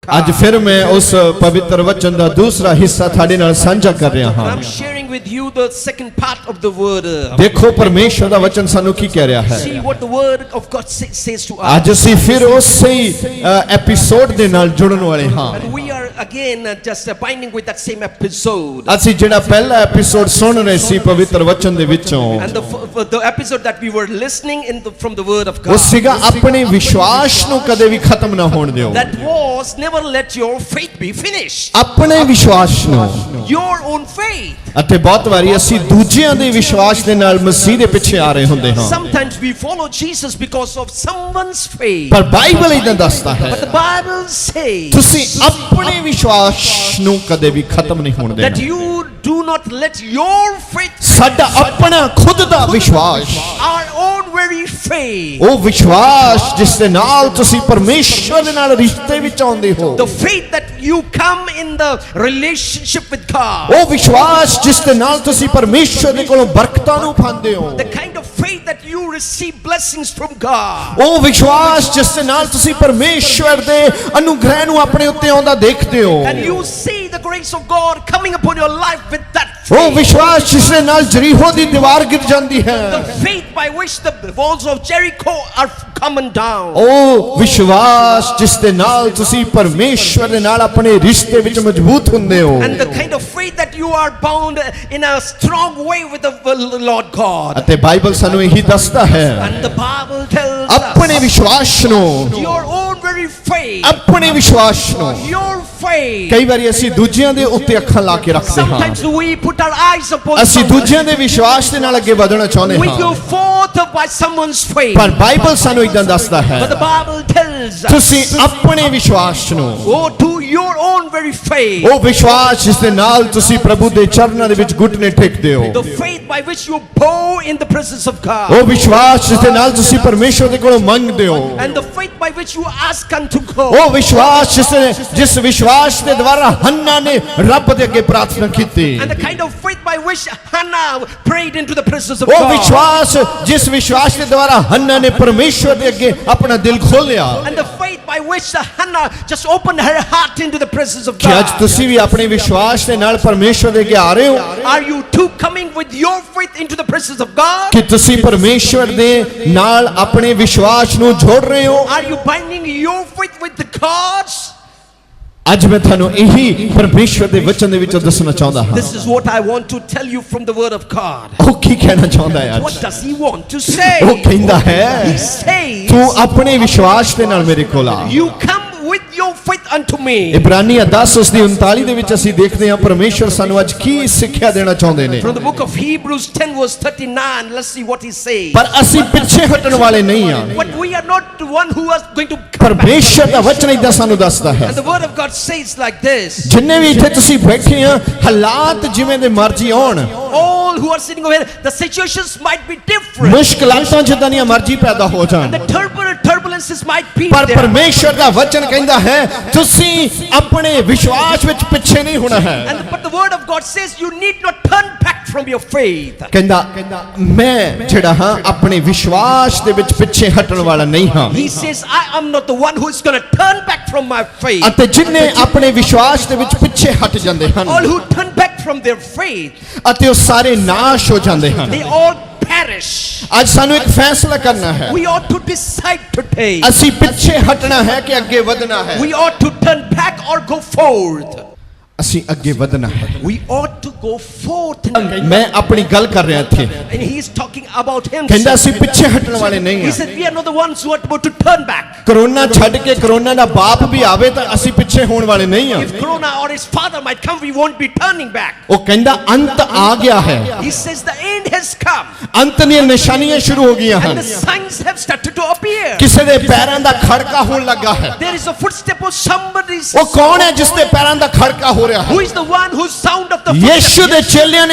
God. ਅੱਜ ਫਿਰ ਮੈਂ ਉਸ ਪਵਿੱਤਰ ਵਚਨ ਦਾ ਦੂਸਰਾ ਹਿੱਸਾ ਤੁਹਾਡੇ ਨਾਲ ਸਾਂਝਾ ਕਰ ਰਿਹਾ ਹਾਂ। I'm sharing with you the second part of the word. ਦੇਖੋ ਪਰਮੇਸ਼ਰ ਦਾ ਵਚਨ ਸਾਨੂੰ ਕੀ ਕਹਿ ਰਿਹਾ ਹੈ। See what the word of God says to us. ਅੱਜ ਅਸੀਂ ਫਿਰ ਉਸੇ ਐਪੀਸੋਡ ਦੇ ਨਾਲ ਜੁੜਨ ਵਾਲੇ ਹਾਂ। And we are again just binding with that same episode. ਅਸੀਂ ਜਿਹੜਾ ਪਹਿਲਾ ਐਪੀਸੋਡ ਸੁਣ ਰਹੇ ਸੀ ਪਵਿੱਤਰ ਵਚਨ ਦੇ ਵਿੱਚੋਂ, And the episode that we were listening from the word of ਉਹ God. ਸੀਗਾ ਆਪਣੇ ਵਿਸ਼ਵਾਸ ਨੂੰ ਕਦੇ ਵੀ ਖਤਮ ਨਾ ਹੋਣ ਦਿਓ। That was never let your faith be finished. ਆਪਣੇ ਵਿਸ਼ਵਾਸ ਨੂੰ। Your own faith. ਅਤੇ ਬਹੁਤ ਵਾਰੀ ਅਸੀਂ ਦੂਜਿਆਂ ਦੇ ਵਿਸ਼ਵਾਸ ਦੇ ਨਾਲ ਮਸੀਹ ਦੇ ਪਿੱਛੇ ਆ ਰਹੇ ਹੁੰਦੇ ਹਾਂ। Sometimes we follow Jesus because of someone's faith. ਪਰ ਬਾਈਬਲ ਇਦਾਂ ਦੱਸਦਾ ਹੈ But the Bible says ਤੁਸੀਂ ਆਪਣੇ ਵਿਸ਼ਵਾਸ ਨੂੰ ਕਦੇ ਵੀ ਖਤਮ ਨਹੀਂ ਹੋਣ that ਦੇਣਾ। you do not let your faith, ਸਾਡਾ ਆਪਣਾ ਖੁਦ ਦਾ ਵਿਸ਼ਵਾਸ, our own very faith, ਉਹ ਵਿਸ਼ਵਾਸ ਜਿਸ ਦੇ ਨਾਲ ਤੁਸੀਂ ਪਰਮੇਸ਼ਰ ਦੇ ਨਾਲ ਰਿਸ਼ਤੇ ਵਿੱਚ ਆਉਂਦੇ ਹੋ, the faith that you come in the relationship with God, ਉਹ ਵਿਸ਼ਵਾਸ ਜਿਸ ਦੇ ਨਾਲ ਤੁਸੀਂ ਪਰਮੇਸ਼ਰ ਦੇ ਕੋਲੋਂ ਬਰਕਤਾਂ ਨੂੰ ਪਾਉਂਦੇ ਹੋ, the kind of faith that you receive blessings from God, ਉਹ ਵਿਸ਼ਵਾਸ ਜਿਸ ਦੇ ਨਾਲ ਤੁਸੀਂ ਪਰਮੇਸ਼ਰ ਦੇ ਅਨੁਗ੍ਰਹਿ ਨੂੰ ਆਪਣੇ ਉੱਤੇ ਆਉਂਦਾ ਦੇਖਦੇ ਹੋ, and you see the grace of God coming upon your life with that ਉਹ faith. ਵਿਸ਼ਵਾਸ ਜਿਸ ਦੇ ਨਾਲ ਜਰੀਹੋ ਦੀ ਦੀਵਾਰ ਗਿਰ ਜਾਂਦੀ ਹੈ, The faith by which the walls of Jericho are coming down. ਉਹ ਵਿਸ਼ਵਾਸ ਜਿਸ ਦੇ ਨਾਲ ਤੁਸੀਂ ਪਰਮੇਸ਼ਰ ਦੇ ਨਾਲ ਆਪਣੇ ਰਿਸ਼ਤੇ ਵਿੱਚ ਮਜ਼ਬੂਤ ਹੁੰਦੇ ਹੋ, And the kind of faith that you are bound in a strong way with the Lord God. ਅਤੇ ਬਾਈਬਲ ਸਾਨੂੰ ਇਹੀ ਦੱਸਦਾ ਹੈ And the Bible tells ਆਪਣੇ us ਵਿਸ਼ਵਾਸ ਨੂੰ, your own very faith, ਆਪਣੇ ਵਿਸ਼ਵਾਸ ਨੂੰ। your faith. ਕਈ ਵਾਰੀ ਅਸੀਂ ਦੂਜਿਆਂ ਦੇ ਉੱਤੇ ਅੱਖਾਂ ਲਾ ਕੇ ਰੱਖਦੇ ਹਾਂ, Sometimes we put our eyes upon ਅਸੀਂ someone. ਦੂਜਿਆਂ ਦੇ ਵਿਸ਼ਵਾਸ ਦੇ ਨਾਲ ਅੱਗੇ ਵਧਣਾ ਚਾਹੁੰਦੇ We go ਹਾਂ, forth by someone's faith. ਪਰ ਬਾਈਬਲ ਸਾਨੂੰ ਇਦਾਂ ਦੱਸਦਾ ਹੈ But the Bible tells us, ਤੁਸੀਂ ਆਪਣੇ ਵਿਸ਼ਵਾਸ ਨੂੰ, oh, to your own very faith, ਉਹ ਵਿਸ਼ਵਾਸ ਜਿਸ ਦੇ ਨਾਲ ਤੁਸੀਂ ਪ੍ਰਭੂ ਦੇ ਚਰਨਾਂ ਦੇ ਵਿੱਚ ਘੁਟਨੇ ਟੇਕਦੇ ਹੋ, the faith by which you bow in the presence of God, ਉਹ ਵਿਸ਼ਵਾਸ ਜਿਸ ਦੇ ਨਾਲ ਤੁਸੀਂ ਪਰਮੇਸ਼ਰ ਦੇ ਕੋਲੋਂ ਮੰਗਦੇ ਹੋ, and the faith by which you ask unto God, ਉਹ ਵਿਸ਼ਵਾਸ ਜਿਸ ਵਿਸ਼ਵਾਸ ਦੇ ਦੁਆਰਾ ਹੰਨਾ ਨੇ ਰੱਬ ਦੇ ਅੱਗੇ ਪ੍ਰਾਰਥਨਾ ਕੀਤੀ, and the kind of faith by which Hannah prayed into the presence of ਉਹ God, ਵਿਸ਼ਵਾਸ ਜਿਸ ਵਿਸ਼ਵਾਸ ਦੇ ਦੁਆਰਾ ਹੰਨਾ ਨੇ ਪਰਮੇਸ਼ਰ ਦੇ ਅੱਗੇ ਆਪਣਾ ਦਿਲ ਖੋਲਿਆ। and the faith by which Hannah just opened her heart into the presence of ਕਿ ਅੱਜ God. ਤੁਸੀਂ ਵੀ ਆਪਣੇ ਵਿਸ਼ਵਾਸ ਦੇ ਨਾਲ ਪਰਮੇਸ਼ਰ ਦੇ ਅੱਗੇ ਆ ਰਹੇ ਹੋ, Are you too coming with your faith into the presence of God? ਕਿ ਤੁਸੀਂ ਪਰਮੇਸ਼ਰ ਦੇ ਨਾਲ ਆਪਣੇ ਵਿਸ਼ਵਾਸ ਨੂੰ ਜੋੜ ਰਹੇ ਹੋ। Are you binding your faith with the God's? ਅੱਜ ਮੈਂ ਤੁਹਾਨੂੰ ਇਹੀ ਪਰਮੇਸ਼ਰ ਦੇ ਵਚਨ ਦੇ ਵਿੱਚੋਂ ਦੱਸਣਾ ਚਾਹੁੰਦਾ ਹਾਂ। This is what I want to tell you from the word of God. ਉਹ ਕੀ ਕਹਿਣਾ ਚਾਹੁੰਦਾ ਹੈ What ਅੱਜ? does he want to say? ਉਹ ਕਹਿੰਦਾ ਹੈ He says, ਤੂੰ ਆਪਣੇ ਵਿਸ਼ਵਾਸ ਦੇ ਨਾਲ ਮੇਰੇ ਕੋਲ ਆ। you come with your faith unto me. ਇਬਰਾਨੀਆਂ 10 ਉਸ ਦੀ 39 ਦੇ ਵਿੱਚ ਅਸੀਂ ਦੇਖਦੇ ਹਾਂ ਪਰਮੇਸ਼ਰ ਸਾਨੂੰ ਅੱਜ ਕੀ ਸਿੱਖਿਆ ਦੇਣਾ ਚਾਹੁੰਦੇ ਨੇ। From the book of Hebrews 10 verse 39, let's see what he says. ਪਰ ਅਸੀਂ ਪਿੱਛੇ ਹਟਣ ਵਾਲੇ ਨਹੀਂ ਹਾਂ। But we are not the one who are going to come back. ਪਰਮੇਸ਼ਰ ਦਾ ਵਚਨ ਇਦਾਂ ਸਾਨੂੰ ਦੱਸਦਾ ਹੈ, And the word of God says like this. ਜਿੰਨੇ ਵੀ ਇੱਥੇ ਤੁਸੀਂ ਬੈਠੇ ਆ, ਹਾਲਾਤ ਜਿਵੇਂ ਦੇ ਮਰਜ਼ੀ ਆਉਣ, All who are sitting over here, the situations might be different. ਮੁਸ਼ਕਲਾਤਾਂ ਜਿੱਦਾਂ ਦੀਆਂ ਮਰਜ਼ੀ ਪੈਦਾ ਹੋ ਜਾਣ, The turbulences might be ਪਰ there. ਪਰਮੇਸ਼ਰ ਦਾ ਵਚਨ ਕਹਿੰਦਾ ਹੈ ਤੁਸੀਂ ਆਪਣੇ ਵਿਸ਼ਵਾਸ ਵਿੱਚ ਪਿੱਛੇ ਨਹੀਂ ਹੋਣਾ ਹੈ। But the word of God says you need not turn back from your faith. ਕਹਿੰਦਾ ਮੈਂ ਜਿਹੜਾ ਹਾਂ ਆਪਣੇ ਵਿਸ਼ਵਾਸ ਦੇ ਵਿੱਚ ਪਿੱਛੇ ਹਟਣ ਵਾਲਾ ਨਹੀਂ ਹਾਂ। He says I am not the one who is going to turn back from my faith. ਅਤੇ ਜਿਨ੍ਹਾਂ ਆਪਣੇ ਵਿਸ਼ਵਾਸ ਦੇ ਵਿੱਚ ਪਿੱਛੇ ਹਟ ਜਾਂਦੇ ਹਨ, All who turn back from their faith, ਅਤੇ ਉਹ ਸਾਰੇ ਨਾਸ਼ ਹੋ ਜਾਂਦੇ ਹਨ। they all perish. ਅੱਜ ਸਾਨੂੰ ਇੱਕ ਫੈਸਲਾ ਕਰਨਾ ਹੈ, We ought to decide today. ਅਸੀਂ ਪਿੱਛੇ ਹਟਣਾ ਹੈ ਕਿ ਅੱਗੇ ਵਧਣਾ ਹੈ। We ought to turn back or go forward. ਅਸੀਂ ਅੱਗੇ ਵਧਣਾ ਹੈ। We ought to go forth. ਮੈਂ ਆਪਣੀ ਗੱਲ ਕਰ ਰਿਹਾ ਇੱਥੇ, And he is talking about ਕਹਿੰਦਾ himself. ਅਸੀਂ ਪਿੱਛੇ ਹਟਣ ਵਾਲੇ ਨਹੀਂ He ਹਾਂ। said we are not the ones who are about to turn back. Corona ਛੱਡ ਕੇ ਕਰੋਨਾ ਦਾ ਬਾਪ ਵੀ ਆਵੇ ਤਾਂ ਅਸੀਂ ਪਿੱਛੇ ਹੋਣ ਵਾਲੇ ਨਹੀਂ ਹਾਂ। If Corona or his father might come, we won't be turning back. ਉਹ ਕਹਿੰਦਾ ਅੰਤ ਆ ਗਿਆ ਹੈ, He says the end has come. ਅੰਤ ਦੀਆਂ ਨਿਸ਼ਾਨੀਆਂ ਸ਼ੁਰੂ ਹੋ ਗਈਆਂ And ਹਨ। the signs have started to appear. ਕਿਸੇ ਦੇ ਪੈਰਾਂ ਦਾ ਖੜਕਾ ਹੋਣ ਲੱਗਾ ਹੈ। There is a footstep of somebody's. ਉਹ ਕੌਣ ਹੈ ਜਿਸ ਦੇ ਪੈਰਾਂ ਦਾ ਖੜਕਾ ਹੋ ਰਿਹਾ ਹੈ? Who is the one whose sound of the Yishu ਦੇ ਚੇਲਿਆਂ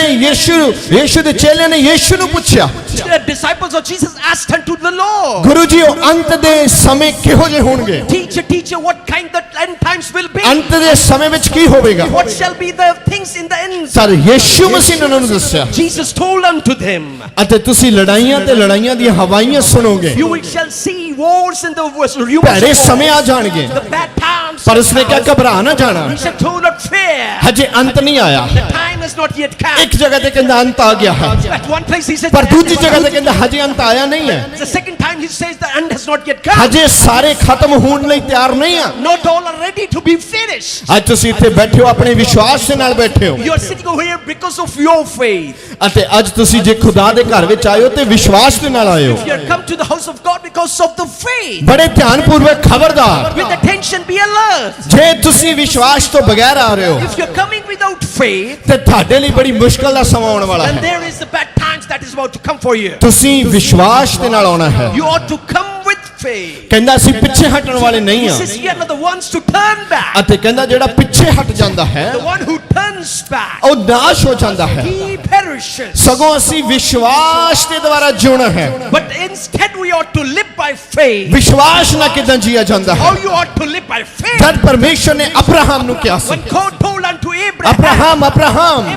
ਨੇ ਯੀਸ਼ੂ ਨੂੰ ਪੁੱਛਿਆ, The disciples of Jesus asked unto the Lord, Guru ji ਉਹ ਅੰਤ ਦੇ ਸਮੇਂ ਕਿਹੋ ਜਿਹੇ ਹੋਣਗੇ? Teacher, what kind the end times will be? ਅੰਤ ਦੇ ਸਮੇਂ ਵਿੱਚ ਕੀ ਹੋਵੇਗਾ? What shall be the things in the end? ਸਰ ਯੀਸ਼ੂ ਮਸੀਹ ਨੇ ਉਹਨਾਂ ਨੂੰ ਦੱਸਿਆ, Jesus told unto them, ਅਤੇ ਤੁਸੀਂ ਲੜਾਈਆਂ ਤੇ ਲੜਾਈਆਂ ਦੀਆਂ ਹਵਾਈਆਂ ਸੁਣੋਗੇ। you shall see wars in the rumors ਭੈੜੇ of ਸਮੇਂ wars. ਆ ਜਾਣਗੇ, The bad times Abraham ਪਰ said, ਉਸਨੇ ਕਿਹਾ ਘਬਰਾ ਨਾ ਜਾਣਾ, he said, do not fear. ਹਜੇ ਅੰਤ ਨਹੀਂ ਆਇਆ। The time has not yet come. ਇੱਕ ਜਗ੍ਹਾ ਤੇ ਕਹਿੰਦਾ ਅੰਤ ਆ ਗਿਆ ਹੈ, At one place he said, ਪਰ ਦੂਜੀ ਜਗ੍ਹਾ ਤੇ ਕਹਿੰਦਾ ਹਜੇ ਅੰਤ ਆਇਆ ਨਹੀਂ ਹੈ, the second time he says the end has not yet come. ਹਜੇ ਸਾਰੇ ਖਤਮ ਹੋਣ ਲਈ ਤਿਆਰ ਨਹੀਂ ਆ। Not all are ready to be finished. ਅੱਜ ਤੁਸੀਂ ਇੱਥੇ ਬੈਠੇ ਹੋ ਆਪਣੇ ਵਿਸ਼ਵਾਸ ਦੇ ਨਾਲ ਬੈਠੇ ਹੋ, You are sitting over here because of your faith. ਅਤੇ ਅੱਜ ਤੁਸੀਂ ਜੇ ਖੁਦਾ ਦੇ ਘਰ ਵਿੱਚ ਆਏ ਹੋ ਤੇ ਵਿਸ਼ਵਾਸ ਦੇ ਨਾਲ ਆਏ ਹੋ। You have come to the house of God because of the faith. ਬੜੇ ਧਿਆਨਪੂਰਵਕ ਖਬਰਦਾਰ, With attention, be alert. ਜੇ ਤੁਸੀਂ ਵਿਸ਼ਵਾਸ ਤੋਂ ਬਗੈਰ ਆ ਰਹੇ ਹੋ If you're coming without faith, ਤੇ ਤੁਹਾਡੇ ਲਈ ਬੜੀ ਮੁਸ਼ਕਲ ਦਾ ਸਮਾਂ ਆਉਣ ਵਾਲਾ then ਹੈ। there is the bad times that is about to come for you. ਤੁਸੀਂ ਵਿਸ਼ਵਾਸ ਦੇ ਨਾਲ ਆਉਣਾ ਹੈ। You ought to come with faith. ਕਹਿੰਦਾ ਅਸੀਂ ਪਿੱਛੇ ਹਟਣ ਵਾਲੇ ਨਹੀਂ He ਆ, says we are not the ones to turn back. ਅਤੇ ਕਹਿੰਦਾ ਜਿਹੜਾ ਪਿੱਛੇ ਹਟ ਜਾਂਦਾ ਹੈ The one who turns back, ਉਹ ਨਾਸ਼ ਹੋ ਜਾਂਦਾ ਹੈ। he perishes. ਸਗੋਂ ਅਸੀਂ ਵਿਸ਼ਵਾਸ ਦੇ ਦੁਆਰਾ ਜਿਉਣਾ ਹੈ। But instead we ought to live by faith. ਵਿਸ਼ਵਾਸ ਨਾਲ ਕਿਦਾਂ ਜੀਆ ਜਾਂਦਾ ਹੈ? How you ought to live by faith? ਜਦ ਪਰਮੇਸ਼ਰ ਨੇ ਅਬਰਾਹਮ ਨੂੰ ਕਿਹਾ ਸੀ, When God told unto Abraham, Abraham Abraham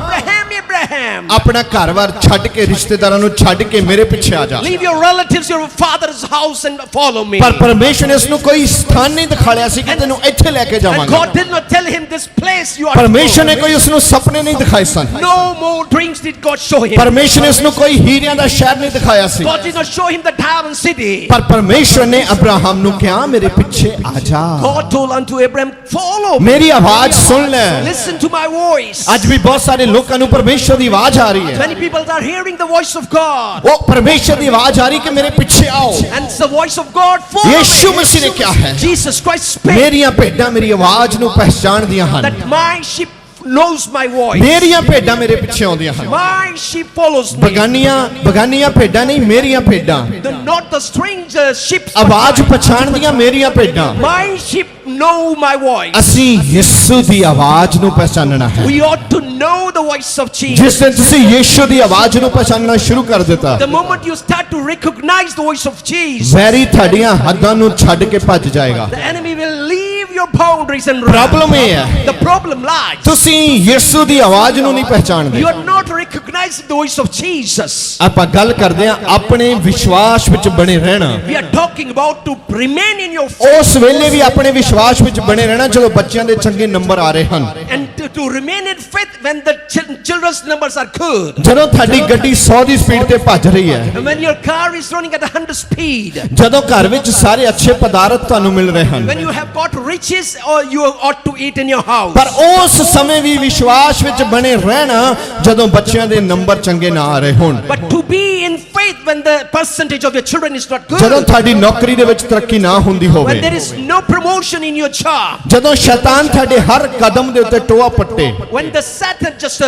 Abraham, ਆਪਣਾ ਘਰ-ਬਾਰ ਛੱਡ ਕੇ, ਰਿਸ਼ਤੇਦਾਰਾਂ ਨੂੰ ਛੱਡ ਕੇ ਮੇਰੇ ਪਿੱਛੇ ਆ ਜਾ। leave your relatives, your father's house and follow me. ਪਰ ਪਰਮੇਸ਼ਰ ਨੇ ਉਸ ਨੂੰ ਕੋਈ ਸਥਾਨ ਨਹੀਂ ਦਿਖਾਇਆ ਸੀ ਕਿ ਤੈਨੂੰ ਇੱਥੇ ਲੈ ਕੇ And ਜਾਵਾਂਗਾ। God did not tell him this place you are to ਪਰਮੇਸ਼ਰ go. ਨੇ ਕੋਈ ਉਸ ਨੂੰ ਸੁਪਨੇ ਨਹੀਂ ਦਿਖਾਏ ਸਨ। No more dreams did God show him. ਪਰਮੇਸ਼ਰ ਨੇ ਉਸ ਨੂੰ ਕੋਈ ਹੀਰਿਆਂ ਦਾ ਸ਼ਹਿਰ ਨਹੀਂ ਦਿਖਾਇਆ ਸੀ। God did not show him the diamond city. ਪਰ ਪਰਮੇਸ਼ਰ ਨੇ ਅਬਰਾਹਮ ਨੂੰ ਕਿਹਾ ਮੇਰੇ ਪਿੱਛੇ ਆ ਜਾ, God told unto Abraham, follow me. ਮੇਰੀ ਆਵਾਜ਼ ਸੁਣ ਲੈ। Listen to my voice. ਅੱਜ ਵੀ ਬਹੁਤ ਸਾਰੇ ਲੋਕਾਂ ਨੂੰ ਪਰਮੇਸ਼ਰ ਦੀ ਆਵਾਜ਼ ਆ ਰਹੀ ਹੈ। Many people are hearing the voice of God. ਉਹ ਪਰਮੇਸ਼ਰ ਦੀ ਆਵਾਜ਼ ਆ ਰਹੀ ਕਿ ਮੇਰੇ ਪਿੱਛੇ ਆਓ। And it's the voice of God, follow Yishu me. ਮਸੀਹ ਨੇ ਕਿਹਾ ਹੈ, Jesus Christ spake ਮੇਰੀਆਂ ਭੇਡਾਂ ਮੇਰੀ ਆਵਾਜ਼ ਨੂੰ ਪਹਿਚਾਣਦੀਆਂ ਹਨ, that my sheep knows my voice. ਮੇਰੀਆਂ ਭੇਡਾਂ ਮੇਰੇ ਪਿੱਛੇ ਆਉਂਦੀਆਂ ਹਨ। My sheep follows me. ਬਗਾਨੀਆਂ ਭੇਡਾਂ ਨਹੀਂ, ਮੇਰੀਆਂ ਭੇਡਾਂ। Not the stranger sheep. ਆਵਾਜ਼ ਪਛਾਣਦੀਆਂ ਮੇਰੀਆਂ ਭੇਡਾਂ। My sheep know my voice. ਅਸੀਂ ਯਿਸੂ ਦੀ ਆਵਾਜ਼ ਨੂੰ ਪਹਿਚਾਨਣਾ ਹੈ। We ought to know the voice of Jesus. ਜਿਸ ਦਿਨ ਤੁਸੀਂ ਯਿਸੂ ਦੀ ਆਵਾਜ਼ ਨੂੰ ਪਹਿਚਾਨਣਾ ਸ਼ੁਰੂ ਕਰ ਦਿੱਤਾ, The moment you start to recognize the voice of Jesus, very ਤੁਹਾਡੀਆਂ ਹੱਦਾਂ ਨੂੰ ਛੱਡ ਕੇ ਭੱਜ ਜਾਏਗਾ। the enemy will leave your boundaries and run. Problem ਇਹ ਹੈ, The problem lies, ਤੁਸੀਂ ਯਿਸੂ ਦੀ ਆਵਾਜ਼ ਨੂੰ ਨਹੀਂ ਪਹਿਚਾਣਦੇ। you are not recognizing the voice of Jesus. ਆਪਾਂ ਗੱਲ ਕਰਦੇ ਹਾਂ ਆਪਣੇ ਵਿਸ਼ਵਾਸ ਵਿੱਚ ਬਣੇ ਰਹਿਣਾ। We are talking about to remain in your faith ਉਸ ਵੇਲੇ ਵੀ ਆਪਣੇ ਵਿਸ਼ਵਾਸ ਵਿੱਚ ਬਣੇ ਰਹਿਣਾ ਜਦੋਂ ਬੱਚਿਆਂ ਦੇ ਚੰਗੇ ਨੰਬਰ ਆ ਰਹੇ ਹਨ, and to remain in faith when the children's numbers are good. ਜਦੋਂ ਤੁਹਾਡੀ ਗੱਡੀ 100 ਦੀ ਸਪੀਡ ਤੇ ਭੱਜ ਰਹੀ ਹੈ, And when your car is running at 100 speed. ਜਦੋਂ ਘਰ ਵਿੱਚ ਸਾਰੇ ਅੱਛੇ ਪਦਾਰਥ ਤੁਹਾਨੂੰ ਮਿਲ ਰਹੇ ਹਨ, When you have got riches or you ought to eat in your house. ਪਰ ਉਸ ਸਮੇਂ ਵੀ ਵਿਸ਼ਵਾਸ ਵਿੱਚ ਬਣੇ ਰਹਿਣਾ ਜਦੋਂ ਬੱਚਿਆਂ ਦੇ ਨੰਬਰ ਚੰਗੇ ਨਾ ਆ ਰਹੇ ਹੋਣ। But to be in faith when the percentage of your children is not ਜਦੋਂ good. ਤੁਹਾਡੀ ਨੌਕਰੀ ਦੇ ਵਿੱਚ ਤਰੱਕੀ ਨਾ ਹੁੰਦੀ ਹੋਵੇ, When there is no promotion in your job. ਜਦੋਂ ਸ਼ੈਤਾਨ ਤੁਹਾਡੇ ਹਰ ਕਦਮ ਦੇ ਉੱਤੇ ਟੋਆ ਪੱਟੇ, When the Satan just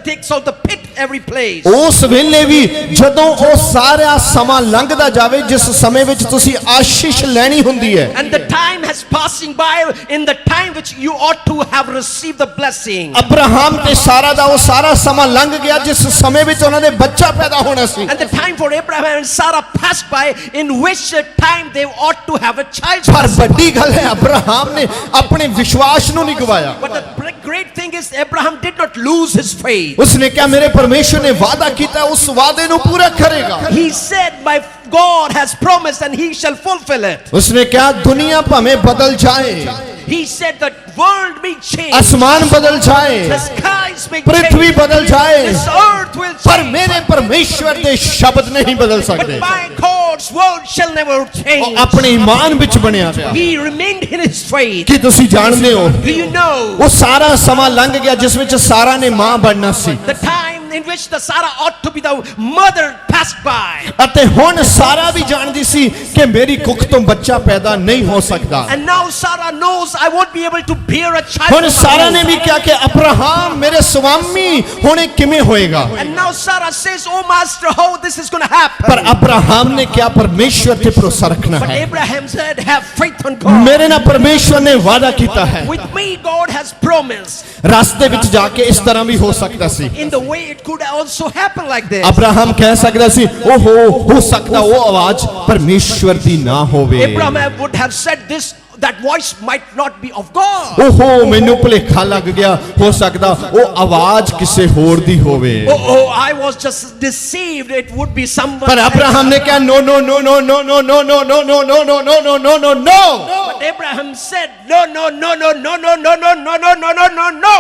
takes out the pit every place. ਉਸ ਵੇਲੇ ਵੀ ਜਦੋਂ ਉਹ ਸਾਰਾ ਸਮਾਂ ਲੰਘਦਾ ਜਾਵੇ ਜਿਸ ਸਮੇਂ ਵਿੱਚ ਤੁਸੀਂ ਆਸ਼ੀਸ਼ ਲੈਣੀ ਹੁੰਦੀ ਹੈ, And the time has passing by in the time which you ought to have received the blessing. Abraham ਤੇ ਸਾਰਾ ਦਾ ਉਹ ਸਾਰਾ ਸਮਾਂ ਲੰਘ ਗਿਆ ਜਿਸ ਸਮੇਂ ਵਿੱਚ ਉਹਨਾਂ ਦੇ ਬੱਚਾ ਪੈਦਾ ਹੋਣਾ ਸੀ। And the time for Abraham and Sarah passed by in which time they ought to have a child. ਪਰ ਵੱਡੀ ਗੱਲ ਹੈ ਅਬਰਾਹਮ ਨੇ ਆਪਣੇ ਵਿਸ਼ਵਾਸ ਨੂੰ ਨਹੀਂ ਗਵਾਇਆ। But the great thing is Abraham did not lose his faith. ਉਸਨੇ ਕਿਹਾ ਮੇਰੇ ਪਰਮੇਸ਼ਰ ਨੇ ਵਾਅਦਾ ਕੀਤਾ, ਉਸ ਵਾਅਦੇ ਨੂੰ ਪੂਰਾ ਕਰੇਗਾ। He said my God has promised and he shall fulfill it. ਉਸਨੇ ਕਿਹਾ ਦੁਨੀਆ ਭਾਵੇਂ ਬਦਲ ਜਾਏ, He said the world may change. ਅਸਮਾਨ ਬਦਲ ਜਾਏ, The skies may ਪ੍ਰithvi change. ਬਦਲ ਜਾਏ, This earth will ਪਰ change. ਮੇਰੇ ਪਰਮੇਸ਼ਵਰ ਦੇ ਸ਼ਬਦ ਨਹੀਂ ਬਦਲ But ਸਕਦੇ। my God's word shall never ਉਹ change. ਆਪਣੇ ਈਮਾਨ ਵਿੱਚ ਬਣਿਆ ਰਿਹਾ। He remained in his faith. ਕੀ ਤੁਸੀਂ ਜਾਣਦੇ ਹੋ Do you know ਉਹ ਸਾਰਾ ਸਮਾਂ ਲੰਘ ਗਿਆ ਜਿਸ ਵਿੱਚ ਸਾਰਾ ਨੇ ਮਾਂ ਬਣਨਾ ਸੀ, the time in which the Sarah ought to be the mother passed by. ਅਤੇ ਹੁਣ ਸਾਰਾ ਵੀ ਜਾਣਦੀ ਸੀ ਕਿ ਮੇਰੀ ਕੁੱਖ ਤੋਂ ਬੱਚਾ ਪੈਦਾ ਨਹੀਂ ਹੋ ਸਕਦਾ। And now Sarah knows I won't be able to bear a child. ਹੁਣ of my ਸਾਰਾ own. ਨੇ ਵੀ ਕਿਹਾ ਕਿ ਅਬਰਾਹਮ ਮੇਰੇ ਸੁਆਮੀ ਹੁਣ ਇਹ ਕਿਵੇਂ ਹੋਏਗਾ? And now Sarah says, oh master, how this is going to happen? ਪਰ ਅਬਰਾਹਮ ਨੇ ਕਿਹਾ ਪਰਮੇਸ਼ਵਰ ਤੇ ਭਰੋਸਾ ਰੱਖਣਾ But ਹੈ। Abraham said, have faith on God. ਮੇਰੇ ਨਾਲ ਪਰਮੇਸ਼ਵਰ ਨੇ ਵਾਅਦਾ ਕੀਤਾ ਹੈ। With me God has promised. ਰਸਤੇ ਵਿੱਚ ਜਾ ਕੇ ਇਸ ਤਰ੍ਹਾਂ ਵੀ ਹੋ ਸਕਦਾ ਸੀ। In the way it could also happen like this. Abraham ਕਹਿ ਸਕਦਾ ਸੀ ਓਹੋ ਹੋ ਸਕਦਾ ਉਹ ਆਵਾਜ਼ ਪਰਮੇਸ਼ਵਰ ਦੀ ਨਾ ਹੋਵੇ। Abraham would have said this, that voice might not be of God. ਓਹੋ ਮੈਨੂੰ ਭੁਲੇਖਾ ਲੱਗ ਗਿਆ ਹੋ ਸਕਦਾ ਉਹ ਆਵਾਜ਼ ਕਿਸੇ ਹੋਰ ਦੀ ਹੋਵੇ Oh, I was just deceived. It would be someone. ਪਰ ਅਬਰਾਹਮ ਨੇ ਕਿਹਾ ਨੋ ਨੋ ਨੋ ਨੋ ਨੋ ਨੋ ਨੋ ਨੋ ਨੋ ਨੋ ਨੋ ਨੋ ਨੋ ਨੋ ਨੋ ਨੋ But Abraham said, no, no, no, no, no, no, no, no, no, no, no, no, no, no.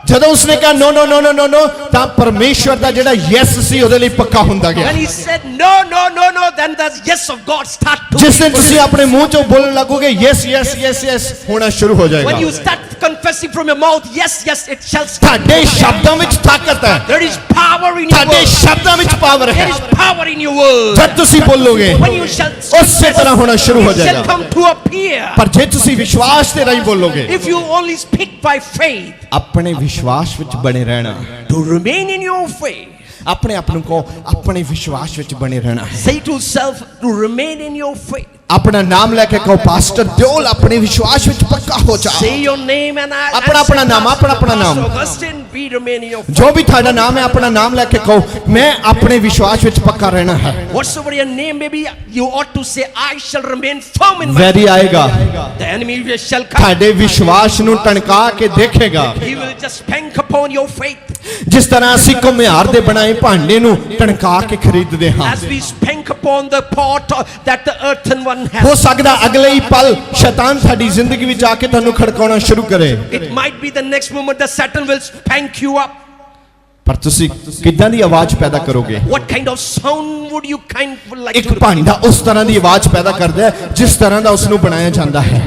ਜਦੋਂ ਉਸਨੇ ਕਿਹਾ ਨੋ ਨੋ ਨੋ ਨੋ ਨੋ ਨੋ ਤਾਂ ਪਰਮੇਸ਼ਵਰ ਦਾ ਜਿਹੜਾ ਯੈਸ ਸੀ ਉਹਦੇ ਲਈ ਪੱਕਾ ਹੁੰਦਾ ਗਿਆ When he said no, no, no, no, then the yes of God start to. ਜਿਸ ਦਿਨ ਤੁਸੀਂ ਆਪਣੇ ਮੂੰਹ ਚੋਂ ਬੋਲਣ ਲੱਗੋਗੇ ਯੈਸ ਯੈਸ ਯੈਸ ਯੈਸ ਹੋਣਾ ਸ਼ੁਰੂ ਹੋ When you ਜਾਏਗਾ start confessing from your mouth, yes, yes, it shall start. ਤੁਹਾਡੇ ਸ਼ਬਦਾਂ ਵਿੱਚ ਤਾਕਤ ਹੈ There is power in your ਤੁਹਾਡੇ words. ਸ਼ਬਦਾਂ ਵਿੱਚ ਪਾਵਰ ਹੈ There is power in your words. ਜਦ ਤੁਸੀਂ ਬੋਲੋਗੇ When you shall ਉਸੇ ਤਰ੍ਹਾਂ ਹੋਣਾ ਸ਼ੁਰੂ ਹੋ it shall ਜਾਏਗਾ come to appear. ਪਰ ਜੇ ਤੁਸੀਂ ਵਿਸ਼ਵਾਸ ਦੇ ਰਾਹੀਂ ਬੋਲੋਗੇ If you only speak by faith, ਆਪਣੇ ਵਿਸ਼ਵਾਸ ਵਿੱਚ ਬਣੇ ਰਹਿਣਾ to remain in your faith. ਆਪਣੇ ਆਪ ਨੂੰ ਕਹੋ ਆਪਣੇ ਵਿਸ਼ਵਾਸ ਵਿੱਚ ਬਣੇ ਰਹਿਣਾ ਹੈ Say to self to remain in your faith. ਆਪਣਾ ਨਾਮ ਲੈ ਕੇ ਕਹੋ ਪਾਸਟਰ ਦਿਓਲ ਆਪਣੇ ਵਿਸ਼ਵਾਸ ਵਿੱਚ ਪੱਕਾ ਹੋ ਜਾ Say your name and I. अपना नाम, अपना नाम। Augustine, we remain in your faith. ਜੋ ਵੀ ਤੁਹਾਡਾ ਨਾਮ ਹੈ ਆਪਣਾ ਨਾਮ ਲੈ ਕੇ ਕਹੋ ਮੈਂ ਆਪਣੇ ਵਿਸ਼ਵਾਸ ਵਿੱਚ ਪੱਕਾ ਰਹਿਣਾ ਹੈ Whatsoever your name may be, you ought to say, I shall remain firm in my very ਆਏਗਾ The enemy shall come. ਤੁਹਾਡੇ ਵਿਸ਼ਵਾਸ ਨੂੰ ਟਣਕਾ ਕੇ ਦੇਖੇਗਾ He will just spank upon your faith. ਜਿਸ ਤਰ੍ਹਾਂ ਅਸੀਂ ਘੁਮਿਆਰ ਦੇ ਬਣਾਏ ਭਾਂਡੇ ਨੂੰ ਟਣਕਾ ਕੇ ਖਰੀਦਦੇ ਹਾਂ As we spank upon the pot that the earthen one ਹੋ has. ਸਕਦਾ ਅਗਲੇ ਹੀ ਪਲ ਸ਼ੈਤਾਨ ਤੁਹਾਡੀ ਜ਼ਿੰਦਗੀ ਵਿੱਚ ਆ ਕੇ ਤੁਹਾਨੂੰ ਖੜਕਾਉਣਾ ਸ਼ੁਰੂ ਕਰੇ It might be the next moment that Satan will spank you up. ਪਰ ਤੁਸੀਂ ਕਿੱਦਾਂ ਦੀ ਆਵਾਜ਼ ਪੈਦਾ ਕਰੋਗੇ What kind of sound would you like ਇੱਕ to? ਭਾਂਡਾ ਉਸ ਤਰ੍ਹਾਂ ਦੀ ਆਵਾਜ਼ ਪੈਦਾ ਕਰਦਾ ਹੈ ਜਿਸ ਤਰ੍ਹਾਂ ਦਾ ਉਸ ਨੂੰ ਬਣਾਇਆ ਜਾਂਦਾ ਹੈ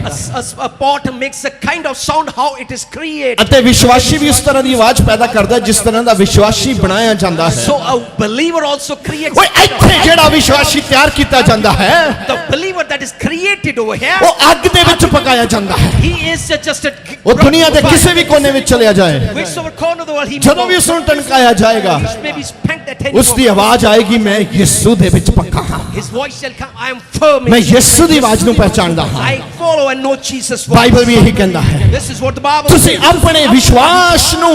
A pot makes a kind of sound how it is created. ਅਤੇ ਵਿਸ਼ਵਾਸੀ ਵੀ ਉਸ ਤਰ੍ਹਾਂ ਦੀ ਆਵਾਜ਼ ਪੈਦਾ ਕਰਦਾ ਹੈ ਜਿਸ ਤਰ੍ਹਾਂ ਦਾ ਵਿਸ਼ਵਾਸੀ ਬਣਾਇਆ ਜਾਂਦਾ ਹੈ So a believer also creates. ਓਏ ਇੱਥੇ ਜਿਹੜਾ ਵਿਸ਼ਵਾਸੀ ਤਿਆਰ ਕੀਤਾ ਜਾਂਦਾ ਹੈ The believer that is created over here, ਉਹ ਅੱਗ ਦੇ ਵਿੱਚ ਪਕਾਇਆ ਜਾਂਦਾ ਹੈ he is just a. ਉਹ ਦੁਨੀਆ ਦੇ ਕਿਸੇ ਵੀ ਕੋਨੇ ਵਿੱਚ ਚਲਿਆ ਜਾਏ Whichever corner of the world he may ਜਦੋਂ ਵੀ go, ਉਸ ਨੂੰ ਟਣਕਾਇਆ ਜਾਏਗਾ he may be spanked at any ਉਸ ਦੀ moment. ਆਵਾਜ਼ ਆਏਗੀ ਮੈਂ ਯਿਸੂ ਦੇ ਵਿੱਚ ਪੱਕਾ ਹਾਂ His voice shall come. I am firm. ਮੈਂ in ਯਿਸੂ ਦੀ ਆਵਾਜ਼ ਨੂੰ ਪਹਿਚਾਣਦਾ ਹਾਂ I follow and know Jesus' voice. Bible ਵੀ ਇਹੀ ਕਹਿੰਦਾ ਹੈ This is what the Bible ਤੁਸੀਂ says. ਆਪਣੇ ਵਿਸ਼ਵਾਸ ਨੂੰ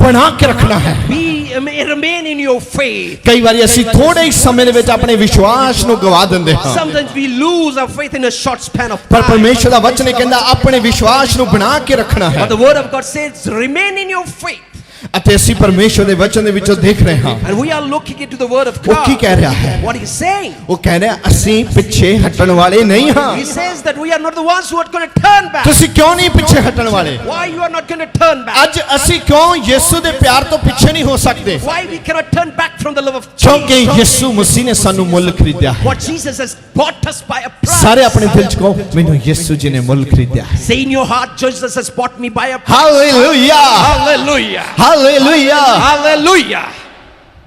ਬਣਾ ਕੇ ਰੱਖਣਾ ਹੈ Remain in your faith. ਕਈ ਵਾਰੀ ਅਸੀਂ ਥੋੜੇ ਹੀ ਸਮੇਂ ਦੇ ਵਿੱਚ ਆਪਣੇ ਵਿਸ਼ਵਾਸ ਨੂੰ ਗਵਾ ਦਿੰਦੇ ਹਾਂ Sometimes we lose our faith in a short span of ਪਰ time. ਪਰਮੇਸ਼ਰ ਦਾ ਵਚਨ ਇਹ ਕਹਿੰਦਾ ਆਪਣੇ ਵਿਸ਼ਵਾਸ ਨੂੰ ਬਣਾ ਕੇ ਰੱਖਣਾ ਹੈ But the word of God says, remain in your faith. ਅਤੇ ਅਸੀਂ ਪਰਮੇਸ਼ਰ ਦੇ ਵਚਨ ਦੇ ਵਿੱਚੋਂ ਦੇਖ ਰਹੇ ਹਾਂ And we are looking into the word of ਉਹ ਕੀ God. ਕਹਿ ਰਿਹਾ ਹੈ What he's saying. ਉਹ ਕਹਿ ਰਿਹਾ ਅਸੀਂ ਪਿੱਛੇ ਹਟਣ ਵਾਲੇ ਨਹੀਂ ਹਾਂ He says that we are not the ones who are going to turn back. ਤੁਸੀਂ ਕਿਉਂ ਨਹੀਂ ਪਿੱਛੇ ਹਟਣ ਵਾਲੇ Why you are not going to turn back? ਅੱਜ ਅਸੀਂ ਕਿਉਂ ਯਿਸੂ ਦੇ ਪਿਆਰ ਤੋਂ ਪਿੱਛੇ ਨਹੀਂ ਹੋ ਸਕਦੇ Why we cannot turn back from the love of ਕਿਉਂਕਿ Jesus? ਯਿਸੂ ਮਸੀਹ ਨੇ ਸਾਨੂੰ ਮੁੱਲ ਖਰੀਦਿਆ ਹੈ What Jesus has bought us by a price. ਸਾਰੇ ਆਪਣੇ ਦਿਲ ਚ ਕਹੋ ਮੈਨੂੰ ਯਿਸੂ ਜੀ ਨੇ ਮੁੱਲ ਖਰੀਦਿਆ ਹੈ Say in your heart, Jesus has bought me by a price. Hallelujah Hallelujah. Hallelujah Hallelujah.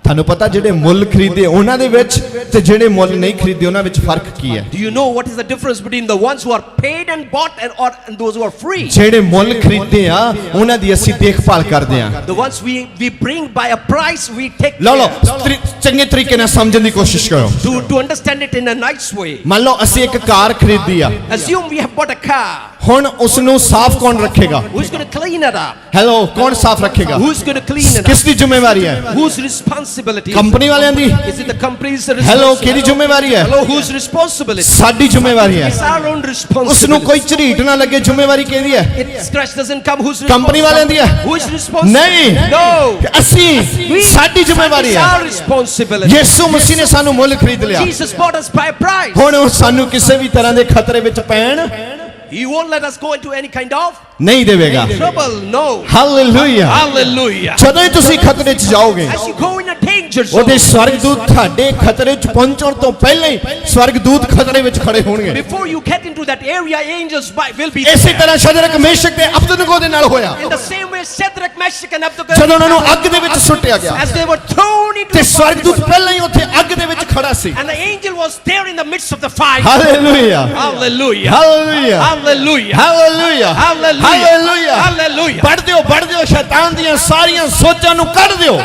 ਤੁਹਾਨੂੰ ਪਤਾ ਜਿਹੜੇ ਮੁੱਲ ਖਰੀਦੇ ਉਹਨਾਂ ਦੇ ਵਿੱਚ ਤੇ ਜਿਹੜੇ ਮੁੱਲ ਨਹੀਂ ਖਰੀਦੇ ਉਹਨਾਂ ਵਿੱਚ ਫਰਕ ਕੀ ਹੈ Do you know what is the difference between the ones who are paid and bought and those who are free? ਜਿਹੜੇ ਮੁੱਲ ਖਰੀਦੇ ਆ ਉਹਨਾਂ ਦੀ ਅਸੀਂ ਦੇਖਭਾਲ ਕਰਦੇ ਆ The ones we bring by a price, we take ਲਓ care ਚੰਗੇ ਤਰੀਕੇ ਨਾਲ ਸਮਝਣ ਦੀ ਕੋਸ਼ਿਸ਼ ਕਰੋ to understand it in a nice way. ਮੰਨ ਲਓ ਅਸੀਂ ਇੱਕ ਕਾਰ ਖਰੀਦੀ ਆ Assume we have bought a car. ਹੁਣ ਉਸ ਨੂੰ ਸਾਫ਼ ਕੌਣ ਰੱਖੇਗਾ Who's going to clean it up? Hello ਕੌਣ ਸਾਫ਼ ਰੱਖੇਗਾ Who's going to clean it up? ਕਿਸ ਦੀ ਜ਼ਿੰਮੇਵਾਰੀ ਹੈ Whose responsibility? ਕੰਪਨੀ ਵਾਲਿਆਂ ਦੀ Is it the company's hello responsibility? ਕਿਹਦੀ ਜ਼ਿੰਮੇਵਾਰੀ ਹੈ Hello, whose responsibility? ਸਾਡੀ ਜ਼ਿੰਮੇਵਾਰੀ ਹੈ It's our own ਉਸ responsibility. ਨੂੰ ਕੋਈ ਝਰੀਟ ਨਾ ਲੱਗੇ ਜ਼ਿੰਮੇਵਾਰੀ ਕਿਹਦੀ ਹੈ Scratch doesn't come. Who's company ਵਾਲਿਆਂ ਦੀ responsible? ਹੈ Who is responsible? ਨਹੀਂ No. ਅਸੀਂ ਸਾਡੀ ਜ਼ਿੰਮੇਵਾਰੀ It's ਹੈ our responsibility. ਯਿਸੂ ਮਸੀਹ ਨੇ ਸਾਨੂੰ ਮੁੱਲ ਖਰੀਦ ਲਿਆ Jesus bought us by a price. ਹੁਣ ਉਹ ਸਾਨੂੰ ਕਿਸੇ ਵੀ ਤਰ੍ਹਾਂ ਦੇ ਖਤਰੇ ਵਿੱਚ ਪੈਣ He won't let us go into any kind of ਨਹੀਂ ਦੇਵੇਗਾ trouble. No. Hallelujah Hallelujah. ਜਦੋਂ ਹੀ ਤੁਸੀਂ ਖਤਰੇ 'ਚ ਜਾਓਗੇ As you go in a danger ਉਹਦੇ zone, ਸਵਰਗਦੂਤ ਤੁਹਾਡੇ ਖਤਰੇ 'ਚ ਪਹੁੰਚਣ ਤੋਂ ਪਹਿਲਾਂ ਹੀ ਸਵਰਗਦੂਤ ਖਤਰੇ ਵਿੱਚ ਖੜੇ ਹੋਣਗੇ before you get into that area, angels will be ਇਸੇ there. ਤਰ੍ਹਾਂ ਸ਼ਦਰਕ ਮੇਸ਼ਕ ਤੇ ਅਬਦਨਗੋ ਦੇ ਨਾਲ ਹੋਇਆ In the same way, Shadrach, Meshach, and ਜਦੋਂ ਉਹਨਾਂ ਨੂੰ Abednego, ਅੱਗ ਦੇ ਵਿੱਚ ਸੁੱਟਿਆ ਗਿਆ as they were thrown into ਤੇ the fire, ਸਵਰਗਦੂਤ ਪਹਿਲਾਂ ਹੀ ਉੱਥੇ ਅੱਗ ਦੇ ਵਿੱਚ ਖੜਾ ਸੀ and the angel was there in the midst of the fire. Hallelujah Hallelujah. Hallelujah Hallelujah. Hallelujah Hallelujah. Hallelujah Hallelujah. ਵੱਢ ਦਿਓ ਸ਼ੈਤਾਨ ਦੀਆਂ ਸਾਰੀਆਂ ਸੋਚਾਂ ਨੂੰ ਕੱਢ ਦਿਓ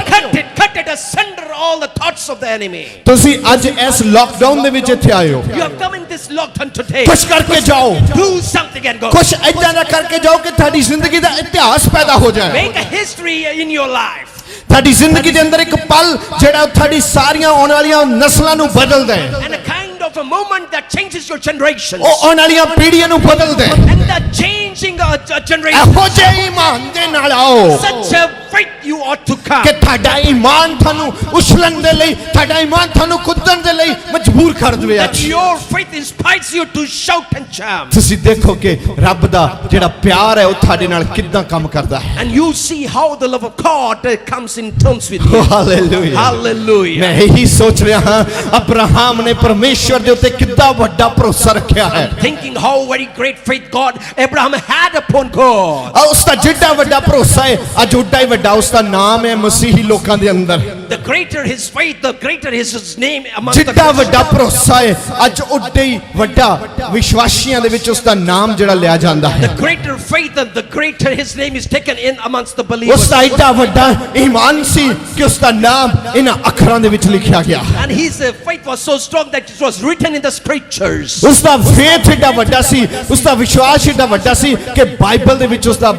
Cut it asunder, all the thoughts of the enemy. ਤੁਸੀਂ ਅੱਜ ਇਸ ਲਾਕਡਾਊਨ ਦੇ ਵਿੱਚ ਇੱਥੇ ਆਏ ਹੋ You have come in this lockdown today. ਕੁਛ ਕਰਕੇ ਜਾਓ Do something and go. ਕੁਛ ਏਦਾਂ ਦਾ ਕਰਕੇ ਜਾਓ ਕਿ ਤੁਹਾਡੀ ਜ਼ਿੰਦਗੀ ਦਾ ਇਤਿਹਾਸ ਪੈਦਾ ਹੋ ਜਾਏ Make a history in your life. ਤੁਹਾਡੀ ਜ਼ਿੰਦਗੀ ਦੇ ਅੰਦਰ ਇੱਕ ਪਲ ਜਿਹੜਾ ਤੁਹਾਡੀ ਸਾਰੀਆਂ ਆਉਣ ਵਾਲੀਆਂ ਨਸਲਾਂ ਨੂੰ ਬਦਲ ਦੇ And a kind of of a moment that changes your generations. ਉਹ ਆਉਣ ਵਾਲੀਆਂ ਪੀੜ੍ਹੀਆਂ ਨੂੰ ਬਦਲਦਾ ਹੈ। And the changing a generation. ਇਹੋ ਜਿਹੇ ਈਮਾਨ ਦੇ ਨਾਲ ਆਓ Such a faith you ought to come. ਕਿ ਤੁਹਾਡਾ ਈਮਾਨ ਤੁਹਾਨੂੰ ਉਛਲਣ ਦੇ ਲਈ, ਤੁਹਾਡਾ ਈਮਾਨ ਤੁਹਾਨੂੰ ਕੁੱਦਣ ਦੇ ਲਈ ਮਜਬੂਰ ਕਰ ਦੇਵੇ। That your faith inspires you to shout and jump. ਤੁਸੀਂ ਦੇਖੋ ਕਿ ਰੱਬ ਦਾ ਜਿਹੜਾ ਪਿਆਰ ਹੈ ਉਹ ਤੁਹਾਡੇ ਨਾਲ ਕਿੱਦਾਂ ਕੰਮ ਕਰਦਾ ਹੈ। And you see how the love of God comes in terms with you. Hallelujah. Hallelujah. ਮੈਂ ਇਹੀ ਸੋਚ ਰਿਹਾ ਹਾਂ ਅਬਰਾਹਮ ਨੇ ਪਰਮੇਸ਼ਵਰ ਦੇ ਉੱਤੇ ਕਿੰਨਾ ਵੱਡਾ ਭਰੋਸਾ ਰੱਖਿਆ ਹੈ। Thinking how very great faith God Abraham had upon God. ਆ ਉਸ ਦਾ ਜਿੱਡਾ ਵੱਡਾ ਭਰੋਸਾ ਹੈ, ਅੱਜ ਉੱਡਾ ਹੀ ਵੱਡਾ ਉਸ ਦਾ ਨਾਮ ਹੈ ਮਸੀਹੀ ਲੋਕਾਂ ਦੇ ਅੰਦਰ। The greater his faith, the greater is his name among the ਜਿੱਡਾ ਵੱਡਾ Christians. ਭਰੋਸਾ ਹੈ, ਅੱਜ ਉੱਡੇ ਹੀ ਵੱਡਾ ਵਿਸ਼ਵਾਸੀਆਂ ਦੇ ਵਿੱਚ ਉਸ ਦਾ ਨਾਮ ਜਿਹੜਾ ਲਿਆ ਜਾਂਦਾ The ਹੈ। greater faith and the greater his name is taken in amongst the ਉਸ believers. ਦਾ ਏਡਾ ਵੱਡਾ ਈਮਾਨ ਸੀ ਕਿ ਉਸ ਦਾ ਨਾਮ ਇਹਨਾਂ ਅੱਖਰਾਂ ਦੇ ਵਿੱਚ ਲਿਖਿਆ ਗਿਆ। And his faith was so strong that it was written in the scriptures. ਉਸ ਦਾ ਫੇਥ ਏਡਾ ਵੱਡਾ ਸੀ, ਉਸ ਦਾ ਵਿਸ਼ਵਾਸ ਏਡਾ ਵੱਡਾ ਸੀ ਕਿ ਬਾਈਬਲ ਦੇ ਵਿੱਚ ਉਸ ਦਾ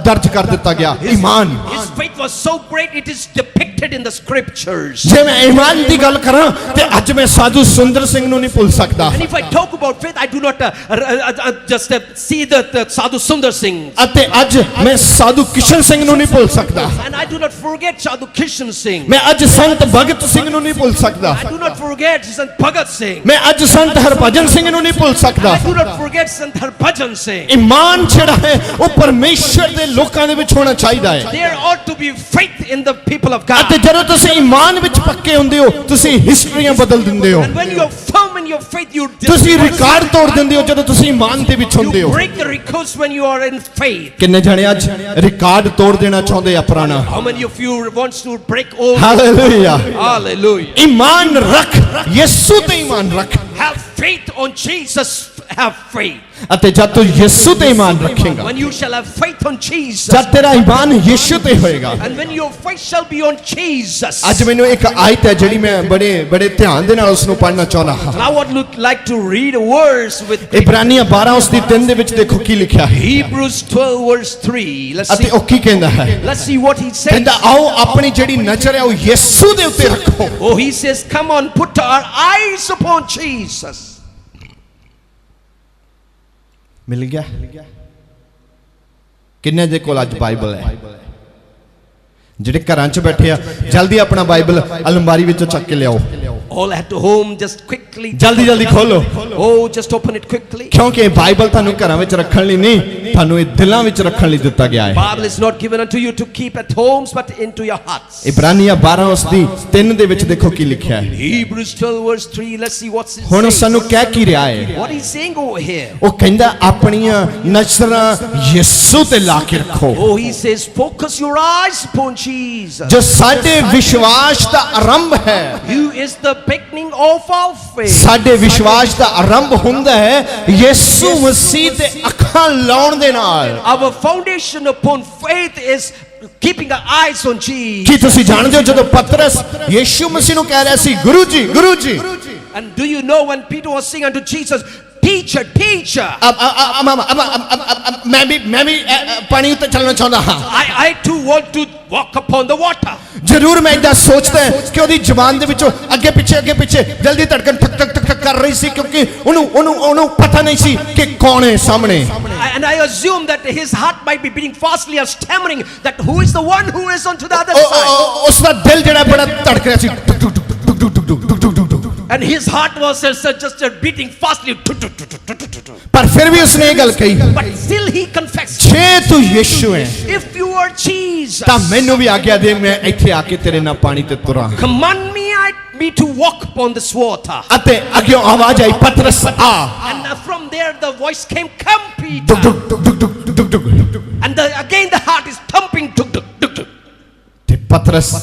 ਦਰਜ ਕਰ ਦਿੱਤਾ ਗਿਆ ਈਮਾਨ। His faith was so great it is depicted in the scriptures. ਜੇ ਮੈਂ ਈਮਾਨ ਦੀ ਗੱਲ ਕਰਾਂ ਤੇ ਅੱਜ ਮੈਂ ਸਾਧੂ ਸੁੰਦਰ ਸਿੰਘ ਨੂੰ ਨਹੀਂ ਭੁੱਲ ਸਕਦਾ। And if I talk about faith, I do not just see the Sadhu Sundar Singh. ਅਤੇ ਅੱਜ ਮੈਂ ਸਾਧੂ ਕਿਸ਼ਨ ਸਿੰਘ ਨੂੰ ਨਹੀਂ ਭੁੱਲ ਸਕਦਾ। And I do not forget Sadhu Kishan Singh. ਮੈਂ ਅੱਜ ਸੰਤ ਭਗਤ ਸਿੰਘ ਨੂੰ ਨਹੀਂ ਭੁੱਲ ਸਕਦਾ। I do not forget Sant Bhagat Singh. ਮੈਂ ਅੱਜ ਸੰਤ ਹਰਭਜਨ ਸਿੰਘ ਨੂੰ ਨਹੀਂ ਭੁੱਲ ਸਕਦਾ। I do not forget Sant Harbhajan Singh. ਈਮਾਨ ਜਿਹੜਾ ਹੈ ਉਹ ਪਰਮੇਸ਼ਰ ਦੇ ਲੋਕਾਂ ਦੇ ਵਿੱਚ ਹੋਣਾ ਚਾਹੀਦਾ ਹੈ। There ought to be faith in the people of God. ਅਤੇ ਜਦੋਂ ਤੁਸੀਂ ਈਮਾਨ ਵਿੱਚ ਪੱਕੇ ਹੁੰਦੇ ਹੋ ਤੁਸੀਂ ਹਿਸਟਰੀਆਂ ਬਦਲ ਦਿੰਦੇ ਹੋ। And when you are firm in your faith, you ਤੁਸੀਂ ਰਿਕਾਰਡ ਤੋੜ ਦਿੰਦੇ ਹੋ ਜਦੋਂ ਤੁਸੀਂ ਈਮਾਨ ਦੇ ਵਿੱਚ ਹੁੰਦੇ ਹੋ। break the records when you are in faith. ਕਿੰਨੇ ਜਣੇ ਅੱਜ ਰਿਕਾਰਡ ਤੋੜ ਦੇਣਾ ਚਾਹੁੰਦੇ ਆ ਪੁਰਾਣਾ। How many of you wants to break all? Hallelujah. Hallelujah. ਈਮਾਨ ਰੱਖ, ਯਿਸੂ ਤੇ ਈਮਾਨ ਰੱਖ। Have faith on Jesus. Have faith. ਅਤੇ ਜਦ ਤੂੰ ਯਿਸੂ ਤੇ ਈਮਾਨ ਰੱਖੇਗਾ, When you shall have faith on Jesus. ਜਦ ਤੇਰਾ ਈਮਾਨ ਯਿਸੂ ਤੇ ਹੋਏਗਾ। And when your faith shall be on Jesus. ਅੱਜ ਮੈਨੂੰ ਇੱਕ ਆਇਤ ਹੈ ਜਿਹੜੀ ਮੈਂ ਬੜੇ ਧਿਆਨ ਦੇ ਨਾਲ ਉਸ ਨੂੰ ਪੜ੍ਹਨਾ ਚਾਹੁੰਦਾ ਹਾਂ। And I would like to read a verse with ਇਬਰਾਨੀਆਂ 12 ਉਸ ਦੀ 3 ਦੇ ਵਿੱਚ ਦੇਖੋ ਕੀ ਲਿਖਿਆ ਹੈ Hebrews 12 verse 3. Let's ਅਤੇ see. ਉਹ ਕੀ ਕਹਿੰਦਾ ਹੈ। Let's see what he says. ਕਹਿੰਦਾ ਆਓ ਆਪਣੀ ਜਿਹੜੀ ਨਜ਼ਰ ਹੈ ਉਹ ਯਿਸੂ ਦੇ ਉੱਤੇ ਰੱਖੋ। Oh, he says, come on, put our eyes upon Jesus. ਮਿਲ ਗਿਆ? ਕਿੰਨੇ ਦੇ ਕੋਲ ਅੱਜ ਬਾਈਬਲ ਹੈ? ਜਿਹੜੇ ਘਰਾਂ 'ਚ ਬੈਠੇ ਆ ਜਲਦੀ ਆਪਣਾ ਬਾਈਬਲ ਅਲਮਾਰੀ ਵਿੱਚੋਂ ਚੱਕ ਕੇ ਲਿਆਓ। All at home, just quickly. ਜਲਦੀ ਖੋਲੋ। Oh, just open it quickly. ਕਿਉਂਕਿ ਬਾਈਬਲ ਤੁਹਾਨੂੰ ਘਰਾਂ ਵਿੱਚ ਰੱਖਣ ਲਈ ਨਹੀਂ, ਤੁਹਾਨੂੰ ਇਹ ਦਿਲਾਂ ਵਿੱਚ ਰੱਖਣ ਲਈ ਦਿੱਤਾ ਗਿਆ ਹੈ। Bible is not given unto you to keep at homes, but into your hearts. ਇਬਰਾਨੀਆਂ 12 ਉਸ ਦੀ 3 ਦੇ ਵਿੱਚ ਦੇਖੋ ਕੀ ਲਿਖਿਆ ਹੈ। Hebrews 12 verse 3. Let's see what's it ਹੁਣ says. ਸਾਨੂੰ ਕਹਿ ਕੀ ਰਿਹਾ ਹੈ? What he's saying over here. ਉਹ ਕਹਿੰਦਾ ਆਪਣੀਆਂ ਨਜ਼ਰਾਂ ਯਿਸੂ ਤੇ ਲਾ ਕੇ ਰੱਖੋ। Oh, he says, focus your eyes upon Jesus. ਜੋ ਸਾਡੇ ਵਿਸ਼ਵਾਸ ਦਾ ਆਰੰਭ ਹੈ। Who is the beginning of our faith. ਸਾਡੇ ਵਿਸ਼ਵਾਸ ਦਾ ਆਰੰਭ ਹੁੰਦਾ ਹੈ ਯਿਸੂ ਮਸੀਹ ਤੇ ਅੱਖਾਂ ਲਾਉਣ ਦੇ ਨਾਲ। Our foundation upon faith is keeping our eyes on Jesus. ਕੀ ਤੁਸੀਂ ਜਾਣਦੇ ਹੋ ਜਦੋਂ ਪਤਰਸ ਯਿਸੂ ਮਸੀਹ ਨੂੰ ਕਹਿ ਰਿਹਾ ਸੀ Guru ji Guru ji. And do you know when Peter was saying unto Jesus, teacher, teacher, ਮੈਂ ਵੀ ਪਾਣੀ ਉੱਤੇ ਚੱਲਣਾ ਚਾਹੁੰਦਾ ਹਾਂ। I too want to walk upon the water. ਜ਼ਰੂਰ ਮੈਂ ਇਦਾਂ ਸੋਚਦਾ ਕਿ ਉਹਦੀ ਜ਼ੁਬਾਨ ਦੇ ਵਿੱਚੋਂ ਅੱਗੇ ਪਿੱਛੇ ਜਲਦੀ ਧੜਕਨ ਠਕ ਠਕ ਠਕ ਕਰ ਰਹੀ ਸੀ ਕਿਉਂਕਿ ਉਹਨੂੰ ਪਤਾ ਨਹੀਂ ਸੀ ਕਿ ਕੌਣ ਹੈ ਸਾਹਮਣੇ। And I assume that his heart might be beating fastly or stammering that who is the one who is onto the other side. ਉਸ ਦਾ ਦਿਲ ਜਿਹੜਾ ਬੜਾ ਧੜਕ ਰਿਹਾ ਸੀ ਟੁਕ ਟੁਕ ਟੁਕ ਟੁਕ ਟੁਕ ਟੁਕ ਟੁਕ ਟੁਕ ਟੁਕ। And his heart was just beating fastly. ਪਰ ਫਿਰ ਵੀ ਉਸਨੇ ਇਹ ਗੱਲ ਕਹੀ, But still he confessed, ਜੇ ਤੂੰ ਯਿਸੂ ਹੈ if you are Jesus, ਤਾਂ ਮੈਨੂੰ ਵੀ ਆਗਿਆ ਦੇ ਮੈਂ ਇੱਥੇ ਆ ਕੇ ਤੇਰੇ ਨਾਲ ਪਾਣੀ ਤੇ ਤੁਰਾਂ। command me to walk upon this water. ਅਤੇ ਅੱਗੇ ਆਵਾਜ਼ ਆਈ ਪਤਰਸ ਆ। And from there the voice came, come Peter. Took took took took took took took. And again the heart is thumping. ਤੇ ਪਤਰਸ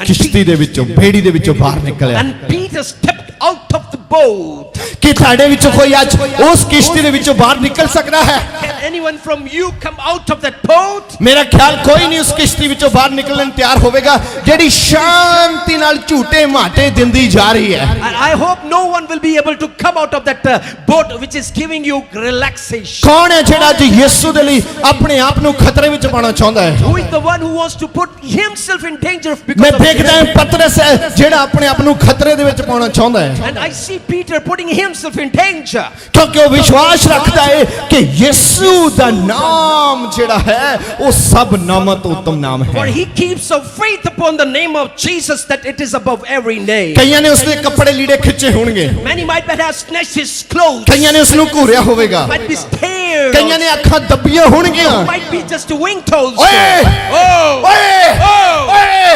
ਕਿਸ਼ਤੀ ਦੇ ਵਿੱਚੋਂ ਬੇੜੀ ਦੇ ਵਿੱਚੋਂ ਬਾਹਰ ਨਿਕਲਿਆ। And Peter stepped out of the boat. ਕਿ ਤੁਹਾਡੇ ਵਿੱਚੋਂ ਕੋਈ ਅੱਜ ਉਸ ਕਿਸ਼ਤੀ ਦੇ ਵਿੱਚੋਂ ਬਾਹਰ ਨਿਕਲ ਸਕਦਾ ਹੈ? Can anyone from you come out of that boat? ਮੇਰਾ ਖਿਆਲ ਕੋਈ ਨਹੀਂ ਉਸ ਕਿਸ਼ਤੀ ਵਿੱਚੋਂ ਬਾਹਰ ਨਿਕਲਣ ਨੂੰ ਤਿਆਰ ਹੋਵੇਗਾ ਜਿਹੜੀ ਸ਼ਾਂਤੀ ਨਾਲ ਝੂਟੇ ਮਾਟੇ ਦਿੰਦੀ ਜਾ ਰਹੀ ਹੈ। And I hope no one will be able to come out of that boat which is giving you relaxation. ਕੌਣ ਹੈ ਜਿਹੜਾ ਅੱਜ ਯਿਸੂ ਦੇ ਲਈ ਆਪਣੇ ਆਪ ਨੂੰ ਖਤਰੇ ਵਿੱਚ ਪਾਉਣਾ ਚਾਹੁੰਦਾ ਹੈ? Who is the one who wants to put himself in danger because ਮੈਂ of ਦੇਖਦਾ ਹਾਂ sin? ਪਤਰਸ ਹੈ ਜਿਹੜਾ ਆਪਣੇ ਆਪ ਨੂੰ ਖਤਰੇ ਦੇ ਵਿੱਚ ਪਾਉਣਾ ਚਾਹੁੰਦਾ ਹੈ And I see Peter putting himself in danger. ਕਿਉਂਕਿ ਉਹ ਵਿਸ਼ਵਾਸ ਰੱਖਦਾ ਹੈ ਕਿ ਯਿਸੂ ਦਾ ਨਾਮ ਜਿਹੜਾ ਹੈ ਉਹ ਸਭ ਨਾਮਾਂ ਤੋਂ ਉੱਤਮ ਨਾਮ For ਹੈ। he keeps a faith upon the name of Jesus that it is above every name. ਕਈਆਂ ਨੇ ਉਸਦੇ ਕੱਪੜੇ ਲੀੜੇ ਖਿੱਚੇ ਹੋਣਗੇ, Many might have snatched his clothes, ਕਈਆਂ ਨੇ ਉਸ ਨੂੰ ਘੂਰਿਆ ਹੋਵੇਗਾ, might be stared, ਕਈਆਂ ਨੇ ਅੱਖਾਂ ਦੱਬੀਆਂ ਹੋਣਗੀਆਂ। might be just wing toes. ਓਏ Oh! ਓਏ Oh! ਓਏ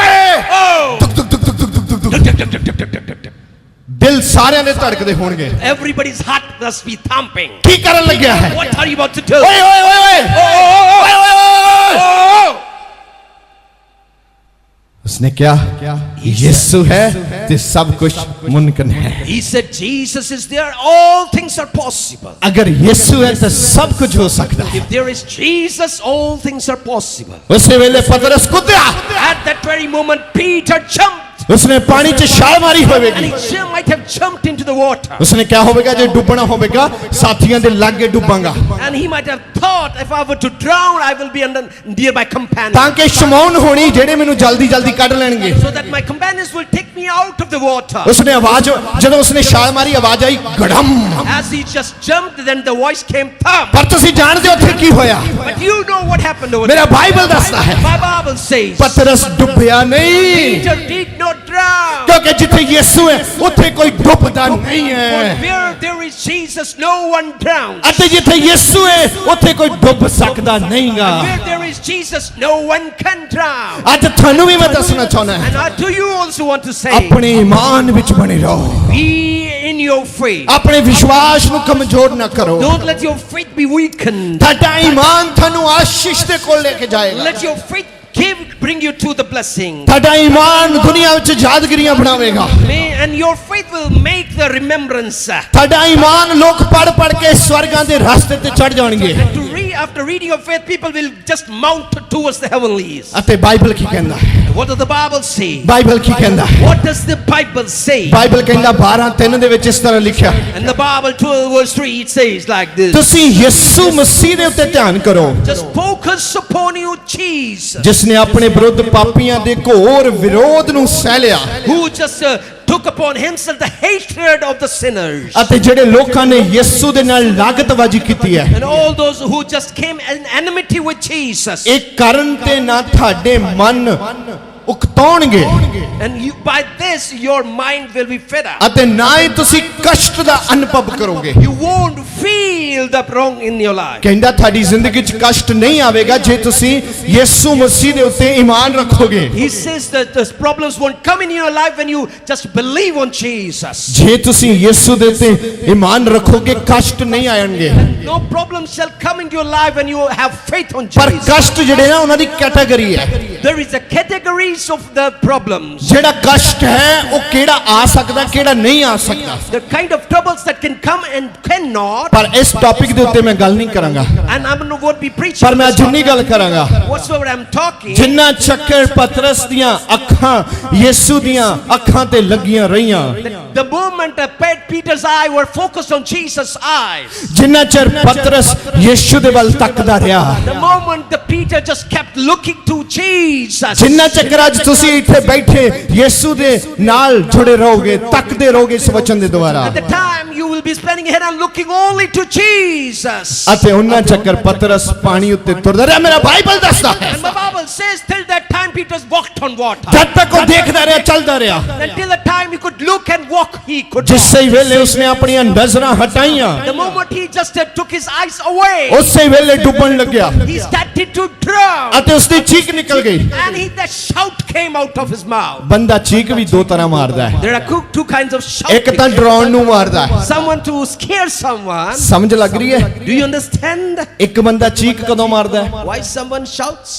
ਓਏ Oh! ਦੁਕ ਦੁਕ ਦੁਕ ਦੁਕ ਦੁਕ ਦੁਕ ਦੁਕ ਦਿਲ ਸਾਰਿਆਂ ਦੇ ਧੜਕਦੇ ਹੋਣਗੇ। Everybody's heart must be thumping. ਕੀ ਕਰਨ ਲੱਗਿਆ ਹੈ? What are you about to do? ਓਏ ਓਏ ਓਏ ਓਏ ਓਏ ਓਏ ਓਏ Oh! उसने क्या यीशु है तो सब कुछ मुमकिन है। He said Jesus is there, all things are possible. अगर यीशु है तो सब कुछ हो सकता है। If there is Jesus, all things are possible. उसी वेले पतरस कूदा, At that very moment, Peter jumped. उसने पानी च छाल मारी And होवेगी। he might have jumped into the water. उसने क्या होवेगा जो डूबना होवेगा साथियों दे लागे डूबांगा And he might have thought, if I were to drown, I will be under near my companions. ताकि शमौन होनी जेड़े मेनू जल्दी जल्दी काढ़ लेंगे। So that my companions will take me out of the water. उसने आवाज जब उसने छाल मारी आवाज आई गड़म। As he just jumped, then the voice came thump. पर तुसी जानदे हो उत्थे की होया? But you know what happened over मेरा there. बाइबल दसदा है My Bible says पतरस डुबया नहीं, Peter did not drown. क्योंकि जिथे यीशु है उत्थे कोई डुबदा नहीं For है। where there is Jesus, no one drowns. अते जिथे यीशु है उत्थे कोई डुब सकदा नहींगा। Where there is Jesus, no one can drown. आज थानू भी मैं दसना चाहना है And do you also want to say, अपने ईमान विच बने रहो, be in your faith. अपने विश्वास नु कमजोर ना करो। Don't let your faith be weakened. ਤੁਹਾਡਾ ਈਮਾਨ ਤੁਹਾਨੂੰ ਆਸ਼ੀਸ਼ ਦੇ ਕੋਲ ਲੈ ਕੇ ਜਾਏਗਾ। Let your faith bring you to the blessing. ਤੁਹਾਡਾ ਈਮਾਨ ਦੁਨੀਆ ਵਿੱਚ ਯਾਦਗਰੀਆਂ ਬਣਾਵੇਗਾ। And your faith will make the remembrance. ਤੁਹਾਡਾ ਈਮਾਨ ਲੋਕ ਪੜ ਪੜ ਕੇ ਸਵਰਗਾਂ ਦੇ ਰਸਤੇ ਤੇ ਚੜ ਜਾਣਗੇ। After reading of faith, people will just mount towards the heavenlies. ਅਤੇ ਬਾਈਬਲ ਕੀ ਕਹਿੰਦਾ ਹੈ? What does the Bible say? Bible ਕੀ ਕਹਿੰਦਾ ਹੈ? What does the Bible say? Bible ਕਹਿੰਦਾ 12:3 ਦੇ ਵਿੱਚ ਇਸ ਤਰ੍ਹਾਂ ਲਿਖਿਆ, And the Bible 12 verse 3 it says like this. ਤੁਸੀਂ ਯਿਸੂ ਮਸੀਹ ਦੇ ਉੱਤੇ ਧਿਆਨ ਕਰੋ, Just focus upon you, Jesus, ਜਿਸ ਨੇ ਆਪਣੇ ਵਿਰੁੱਧ ਪਾਪੀਆਂ ਦੇ ਘੋਰ ਵਿਰੋਧ ਨੂੰ ਸਹਿ ਲਿਆ who just took upon himself the hatred of the sinners. ਅਤੇ ਜਿਹੜੇ ਲੋਕਾਂ ਨੇ ਯਿਸੂ ਦੇ ਨਾਲ ਲਾਗਤਬਾਜ਼ੀ ਕੀਤੀ ਹੈ। And all those who just came in enmity with Jesus. ਇਹ ਕਰਨ ਤੇ ਨਾ ਤੁਹਾਡੇ ਮਨ ਉਕਤਾਉਣਗੇ And you, by this your mind will be fed up. ਅਤੇ ਨਾ ਹੀ ਤੁਸੀਂ ਕਸ਼ਟ ਦਾ ਅਨੁਭਵ ਕਰੋਗੇ। You won't feel the wrong in your life. ਕਹਿੰਦਾ ਤੁਹਾਡੀ ਜ਼ਿੰਦਗੀ 'ਚ ਕਸ਼ਟ ਨਹੀਂ ਆਵੇਗਾ ਜੇ ਤੁਸੀਂ ਯਿਸੂ ਮਸੀਹ ਦੇ ਉੱਤੇ ਈਮਾਨ ਰੱਖੋਗੇ। He says that the problems won't come in your life when you just believe on Jesus. ਜੇ ਤੁਸੀਂ ਯਿਸੂ ਦੇ ਉੱਤੇ ਈਮਾਨ ਰੱਖੋਗੇ ਕਸ਼ਟ ਨਹੀਂ ਆਣਗੇ। No problem shall come into your life when you have faith on ਪਰ Jesus. ਕਸ਼ਟ ਜਿਹੜੇ ਨਾ ਉਹਨਾਂ ਦੀ ਕੈਟਾਗਰੀ ਹੈ। There is a categories of the problems. ਜਿਹੜਾ ਕਸ਼ਟ ਹੈ ਉਹ ਕਿਹੜਾ ਆ ਸਕਦਾ ਕਿਹੜਾ ਨਹੀਂ ਆ ਸਕਦਾ। The kind of troubles that can come and cannot. ਪਰ ਇਸ ਟੌਪਿਕ ਦੇ ਉੱਤੇ ਮੈਂ ਗੱਲ ਨਹੀਂ ਕਰਾਂਗਾ, And I won't be preaching. ਪਰ ਮੈਂ ਜਿੰਨੀ ਗੱਲ ਕਰਾਂਗਾ Whatsoever I'm talking. ਜਿੰਨਾ ਚੱਕਰ ਪਤਰਸ ਦੀਆਂ ਅੱਖਾਂ ਯਿਸੂ ਦੀਆਂ ਅੱਖਾਂ ਤੇ ਲੱਗੀਆਂ ਰਹੀਆਂ, The moment Peter's eye were focused on Jesus' eyes. ਜਿੰਨਾ ਚਿਰ ਪਤਰਸ ਯਿਸੂ ਦੇ ਵੱਲ ਤੱਕਦਾ ਰਿਹਾ, The moment the Peter just kept looking to Jesus. ਜਿੰਨਾ ਚੱਕਰ ਅੱਜ ਤੁਸੀਂ ਇੱਥੇ ਬੈਠੇ ਯਿਸੂ ਦੇ ਨਾਲ ਜੁੜੇ ਰਹੋਗੇ, ਤੱਕਦੇ ਰਹੋਗੇ ਇਸ ਵਚਨ ਦੇ ਦੁਆਰਾ, At the time you will be spending ahead and looking only to Jesus. ਅਤੇ ਉਹਨਾਂ ਚੱਕਰ ਪਤਰਸ ਪਾਣੀ ਉੱਤੇ ਤੁਰਦਾ ਰਿਹਾ। ਮੇਰਾ ਬਾਈਬਲ ਦੱਸਦਾ ਹੈ And the Bible says till that time Peter walked on water. ਜਦ ਤੱਕ ਉਹ ਦੇਖਦਾ ਰਿਹਾ ਚੱਲਦਾ ਰਿਹਾ, Until the time he could look and walk, he could ਜਿਸੇ ਵੇਲੇ ਉਸਨੇ ਆਪਣੀਆਂ ਨਜ਼ਰਾਂ ਹਟਾਈਆਂ The moment he just took his eyes away, ਉਸੇ ਵੇਲੇ ਡੁੱਬਣ ਲੱਗਿਆ he started to drown. ਅਤੇ ਉਸਦੀ ਚੀਖ ਨਿਕਲ ਗਈ। And the shout came out of his mouth. ਬੰਦਾ ਚੀਕ ਵੀ ਦੋ ਤਰ੍ਹਾਂ ਮਾਰਦਾ ਹੈ, There are two kinds of ਇੱਕ shouting. ਤਾਂ ਡਰਾਉਣ ਨੂੰ ਮਾਰਦਾ ਹੈ। Someone to scare someone. ਸਮਝ ਲੱਗ ਰਹੀ ਹੈ? Do you understand? ਇੱਕ ਬੰਦਾ ਚੀਕ ਕਦੋਂ ਮਾਰਦਾ ਹੈ? Why someone shouts?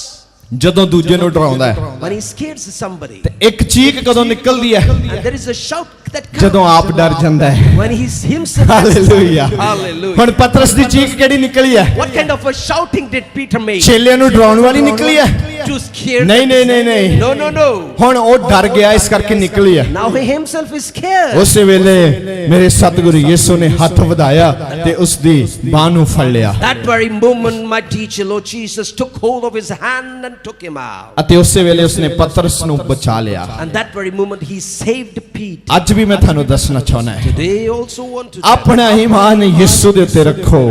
ਜਦੋਂ ਦੂਜੇ ਨੂੰ ਡਰਾਉਂਦਾ ਹੈ when he scares somebody, ਤੇ ਇੱਕ ਚੀਕ ਕਦੋਂ ਨਿਕਲਦੀ ਹੈ and there is a shout that comes ਜਦੋਂ ਆਪ ਡਰ ਜਾਂਦਾ ਹੈ when he himself. Hallelujah Hallelujah. ਹੁਣ ਪਤਰਸ ਦੀ ਚੀਕ ਕਿਹੜੀ ਨਿਕਲੀ ਹੈ What kind of a shouting did Peter make? ਚੇਲਿਆਂ ਨੂੰ ਡਰਾਉਣ ਵਾਲੀ ਨਿਕਲੀ ਹੈ To scare them? ਨਹੀਂ ਨਹੀਂ ਨਹੀਂ ਨਹੀਂ No, no, no. ਹੁਣ ਉਹ ਡਰ ਗਿਆ ਇਸ ਕਰਕੇ ਨਿਕਲੀ ਹੈ Now he himself is scared. ਉਸੇ ਵੇਲੇ ਮੇਰੇ ਸਤਿਗੁਰੂ ਯਿਸੂ ਨੇ ਹੱਥ ਵਧਾਇਆ ਤੇ ਉਸ ਦੀ ਬਾਹ ਨੂੰ ਫੜ ਲਿਆ That very moment, my teacher, Lord Jesus, took hold of his hand and took him out. ਅਤੇ ਉਸੇ ਵੇਲੇ ਉਸਨੇ ਪਤਰਸ ਨੂੰ ਬਚਾ ਲਿਆ And that very moment, he saved Peter. ਅੱਜ ਵੀ ਮੈਂ ਤੁਹਾਨੂੰ ਦੱਸਣਾ ਚਾਹੁੰਦਾ ਹਾਂ They also want to ਆਪਣਾ ਈਮਾਨ ਯਿਸੂ ਦੇ ਉੱਤੇ ਰੱਖੋ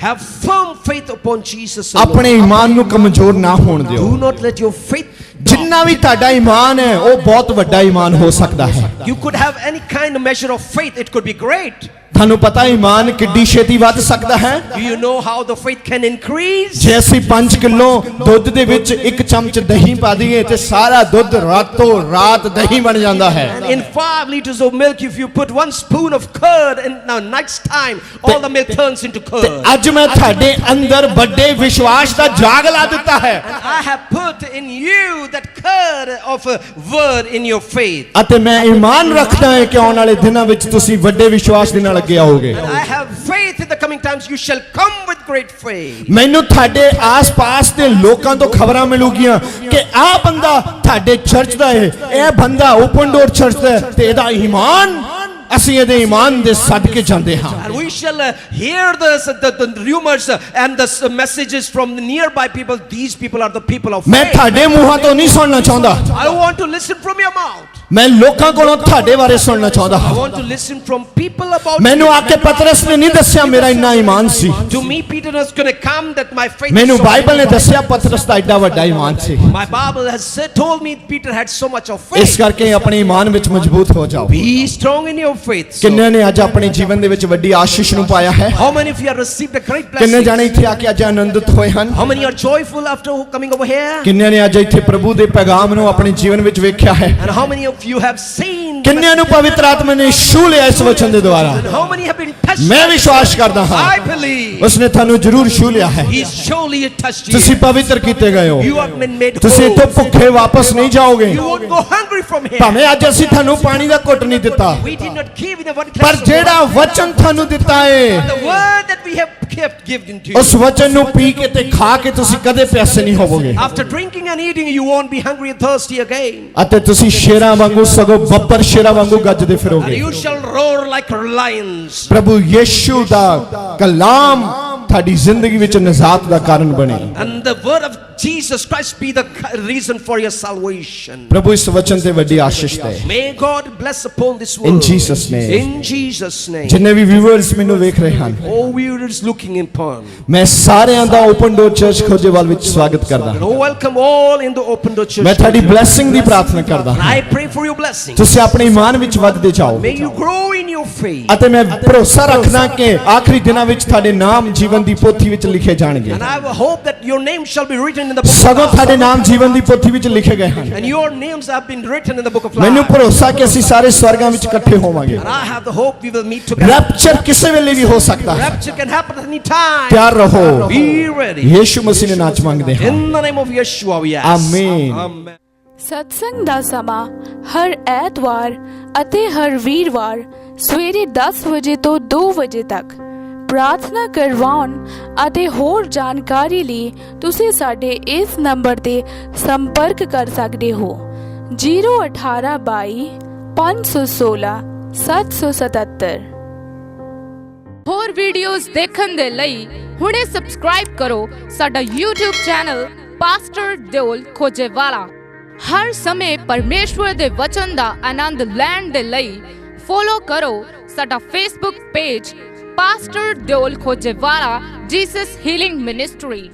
have firm faith upon Jesus ਆਪਣੇ alone. ਈਮਾਨ ਨੂੰ ਕਮਜ਼ੋਰ ਨਾ ਹੋਣ ਦਿਓ Do not let your faith drop. ਜਿੰਨਾ ਵੀ ਤੁਹਾਡਾ ਈਮਾਨ ਹੈ ਉਹ ਬਹੁਤ ਵੱਡਾ ਈਮਾਨ ਹੋ ਸਕਦਾ ਹੈ You could have any kind of measure of faith. It could be great. ਤੁਹਾਨੂੰ ਪਤਾ ਈਮਾਨ ਕਿੱਡੀ ਛੇਤੀ ਵੱਧ ਸਕਦਾ ਹੈ Do you know how the faith can increase? ਜੇ ਅਸੀਂ 5 ਕਿਲੋ ਦੁੱਧ ਦੇ ਵਿੱਚ ਇੱਕ ਚਮਚ ਦਹੀਂ ਪਾ ਦਈਏ ਤੇ ਸਾਰਾ ਦੁੱਧ ਰਾਤੋਂ ਰਾਤ ਦਹੀਂ ਬਣ ਜਾਂਦਾ ਹੈ And in 5 liters of milk, if you put 1 spoon of curd in the night's time, all the milk turns into ਤੇ curd. ਅੱਜ ਮੈਂ ਤੁਹਾਡੇ ਅੰਦਰ ਵੱਡੇ ਵਿਸ਼ਵਾਸ ਦਾ ਜਾਗ ਲਾ ਦਿੱਤਾ ਹੈ And I have put in you that curd of a word in your faith. ਅਤੇ ਮੈਂ ਈਮਾਨ ਰੱਖਦਾ ਹਾਂ ਕਿ ਆਉਣ ਵਾਲੇ ਦਿਨਾਂ ਵਿੱਚ ਤੁਸੀਂ ਵੱਡੇ ਵਿਸ਼ਵਾਸ ਦੇ ਨਾਲ ਅੱਗੇ ਆਓਗੇ And I have faith in the coming times you shall come with great faith. ਮੈਨੂੰ ਤੁਹਾਡੇ ਆਸ-ਪਾਸ ਦੇ ਲੋਕਾਂ ਤੋਂ ਖਬਰਾਂ ਮਿਲੂਗੀਆਂ ਕਿ ਆਹ ਬੰਦਾ ਤੁਹਾਡੇ ਚਰਚ ਦਾ ਹੈ ਇਹ ਬੰਦਾ ਓਪਨ ਡੋਰ ਚਰਚ ਦਾ ਹੈ ਤੇ ਇਹਦਾ ਈਮਾਨ ਅਸੀਂ ਇਹਦੇ ਈਮਾਨ ਦੇ ਸਦਕੇ ਜਾਂਦੇ ਹਾਂ And we shall hear the rumors and the messages from the nearby people. These people are the people of ਮੈਂ faith. ਤੁਹਾਡੇ ਮੂੰਹਾਂ ਤੋਂ ਨਹੀਂ ਸੁਣਨਾ ਚਾਹੁੰਦਾ I want to listen from your mouth. ਮੈਂ ਲੋਕਾਂ ਕੋਲੋਂ ਤੁਹਾਡੇ ਬਾਰੇ ਸੁਣਨਾ ਚਾਹੁੰਦਾ I ਹਾਂ want to listen from people about ਮੈਨੂੰ you. ਆ ਕੇ ਪਤਰਸ ਨੇ ਨਹੀਂ ਦੱਸਿਆ ਮੇਰਾ ਇੰਨਾ ਈਮਾਨ ਸੀ To me, Peter was going to come that my faith ਮੈਨੂੰ is so ਬਾਈਬਲ ਨੇ great. ਦੱਸਿਆ ਪਤਰਸ ਦਾ ਐਡਾ ਵੱਡਾ ਈਮਾਨ ਸੀ My Bible has told me Peter had so much of ਇਸ faith. ਕਰਕੇ ਆਪਣੇ ਈਮਾਨ ਵਿੱਚ ਮਜ਼ਬੂਤ ਹੋ ਜਾਓ Be strong in your faith. So, ਕਿੰਨੇ ਨੇ ਅੱਜ ਆਪਣੇ ਜੀਵਨ ਦੇ ਵਿੱਚ ਵੱਡੀ ਆਸ਼ੀਸ਼ ਨੂੰ ਪਾਇਆ ਹੈ how many of you have received a great ਕਿੰਨੇ blessing? ਜਾਣੇ ਇੱਥੇ ਆ ਕੇ ਅੱਜ ਆਨੰਦਿਤ ਹੋਏ ਹਨ How many are joyful after coming over here? ਕਿੰਨੇ ਨੇ ਅੱਜ ਇੱਥੇ ਪ੍ਰਭੂ ਦੇ ਪੈਗਾਮ ਨੂੰ ਆਪਣੇ ਜੀਵਨ ਵਿੱਚ ਵੇਖਿਆ ਹੈ And how many of you have seen? ਕਿੰਨਿਆਂ ਨੂੰ ਪਵਿੱਤਰ ਆਤਮਾ ਨੇ ਛੂ ਲਿਆ ਇਸ ਵਚਨ ਦੇ ਦੁਆਰਾ And how many have been touched? ਮੈਂ ਵਿਸ਼ਵਾਸ ਕਰਦਾ ਹਾਂ I believe ਉਸਨੇ ਤੁਹਾਨੂੰ ਜ਼ਰੂਰ ਛੂ ਲਿਆ ਹੈ He's surely touched you. ਤੁਸੀਂ ਪਵਿੱਤਰ ਕੀਤੇ ਗਏ ਹੋ You have been made ਤੁਸੀਂ ਇੱਥੋਂ whole. ਭੁੱਖੇ ਵਾਪਸ ਨਹੀਂ ਜਾਓਗੇ You won't go hungry from here. ਭਾਵੇਂ ਅੱਜ ਅਸੀਂ ਤੁਹਾਨੂੰ ਪਾਣੀ ਦਾ ਘੁੱਟ ਨਹੀਂ ਦਿੱਤਾ We did not give in a one ਪਰ glass of ਜਿਹੜਾ water. ਵਚਨ ਤੁਹਾਨੂੰ ਦਿੱਤਾ ਏ The word that we have kept given to you. ਉਸ ਵਚਨ ਨੂੰ ਪੀ ਕੇ ਤੇ ਖਾ ਕੇ ਤੁਸੀਂ ਕਦੇ ਪਿਆਸੇ ਨਹੀਂ ਹੋਵੋਗੇ After drinking and eating, you won't be hungry and thirsty again. ਅਤੇ ਤੁਸੀਂ ਸ਼ੇਰਾਂ ਵਾਂਗੂ ਸਗੋਂ ਬੱਬਰ ਸ਼ੇਰਾਂ ਵਾਂਗੂ ਗੱਜਦੇ And ਫਿਰੋਗੇ you shall roar like lions. ਪ੍ਰਭੂ ਯੀਸ਼ੂ ਦਾ ਕਲਾਮ ਤੁਹਾਡੀ ਜ਼ਿੰਦਗੀ ਵਿੱਚ ਨਜ਼ਾਤ ਦਾ ਕਾਰਨ ਬਣੇ And the word of Jesus Christ be the reason for your salvation. ਪ੍ਰਭੂ ਇਸ ਵਚਨ ਤੇ ਵੱਡੀ ਆਸ਼ੀਸ਼ ਦੇ May God bless upon this word. In Jesus' name. In Jesus' name. ਜਿੰਨੇ ਵੀ ਵਿਊਅਰਸ ਮੈਨੂੰ ਵੇਖ ਰਹੇ ਹਨ All viewers looking upon. ਮੈਂ ਸਾਰਿਆਂ ਦਾ ਓਪਨ ਡੋਰ ਚਰਚ ਖੋਜੇਵਾਲ ਵਿੱਚ ਸਵਾਗਤ ਕਰਦਾ ਹਾਂ Oh, welcome all in the open door church. ਮੈਂ ਤੁਹਾਡੀ ਬਲੇਸਿੰਗ ਦੀ ਪ੍ਰਾਰਥਨਾ ਕਰਦਾ ਹਾਂ I pray for your blessing. ਤੁਸੀਂ ਆਪਣੇ ਈਮਾਨ ਵਿੱਚ ਵੱਧਦੇ ਜਾਓ May you grow in your faith. ਅਤੇ ਮੈਂ ਭਰੋਸਾ ਰੱਖਦਾ ਕਿ ਆਖਰੀ ਦਿਨਾਂ ਵਿੱਚ ਤੁਹਾਡੇ ਨਾਮ ਜੀਵਨ ਦੀ ਪੋਥੀ ਵਿੱਚ ਲਿਖੇ ਜਾਣਗੇ And I have a hope that your name shall be written in the book of ਸਗੋਂ life. ਤੁਹਾਡੇ ਨਾਮ ਜੀਵਨ ਦੀ ਪੋਥੀ ਵਿੱਚ ਲਿਖੇ ਗਏ ਹਨ And your names have been written in the book of ਮੈਨੂੰ life. ਭਰੋਸਾ ਕਿ ਅਸੀਂ ਸਾਰੇ ਸਵਰਗਾਂ ਵਿੱਚ ਇਕੱਠੇ ਹੋਵਾਂਗੇ And I have the hope we will meet together. Rupture ਕਿਸੇ ਵੇਲੇ ਵੀ ਹੋ ਸਕਦਾ ਹੈ Rapture can happen at any time. ਤਿਆਰ ਰਹੋ Be ready. ਯੀਸ਼ੂ ਮਸੀਹ ਨੇ ਨਾਚ ਮੰਗਦੇ ਹਾਂ In the name of Yeshua we ask. ਆਮੀਨ Amen. ਸਤਸੰਗ ਦਾ ਸਮਾਂ ਹਰ ਐਤਵਾਰ ਅਤੇ ਹਰ ਵੀਰਵਾਰ ਸਵੇਰੇ 10 ਵਜੇ ਤੋਂ 2 ਵਜੇ ਤੱਕ ਪ੍ਰਾਰਥਨਾ ਕਰਵਾਉਣ ਅਤੇ ਹੋਰ ਜਾਣਕਾਰੀ ਲਈ ਤੁਸੀਂ ਸਾਡੇ ਇਸ ਨੰਬਰ ਤੇ ਸੰਪਰਕ ਕਰ ਸਕਦੇ ਹੋ 01822 516 777। ਹੋਰ ਵੀਡੀਓਜ਼ ਦੇਖਣ ਦੇ ਲਈ ਹੁਣੇ ਸਬਸਕ੍ਰਾਈਬ ਕਰੋ ਸਾਡਾ YouTube ਚੈਨਲ ਪਾਸਟਰ ਦਿਓਲ ਖੋਜੇਵਾਲਾ। ਹਰ ਸਮੇਂ ਪਰਮੇਸ਼ਵਰ ਦੇ ਵਚਨ ਦਾ ਆਨੰਦ ਲੈਣ ਦੇ ਲਈ ਫੋਲੋ ਕਰੋ ਸਾਡਾ Facebook page pastor Deol Khojewala Jesus healing ministry.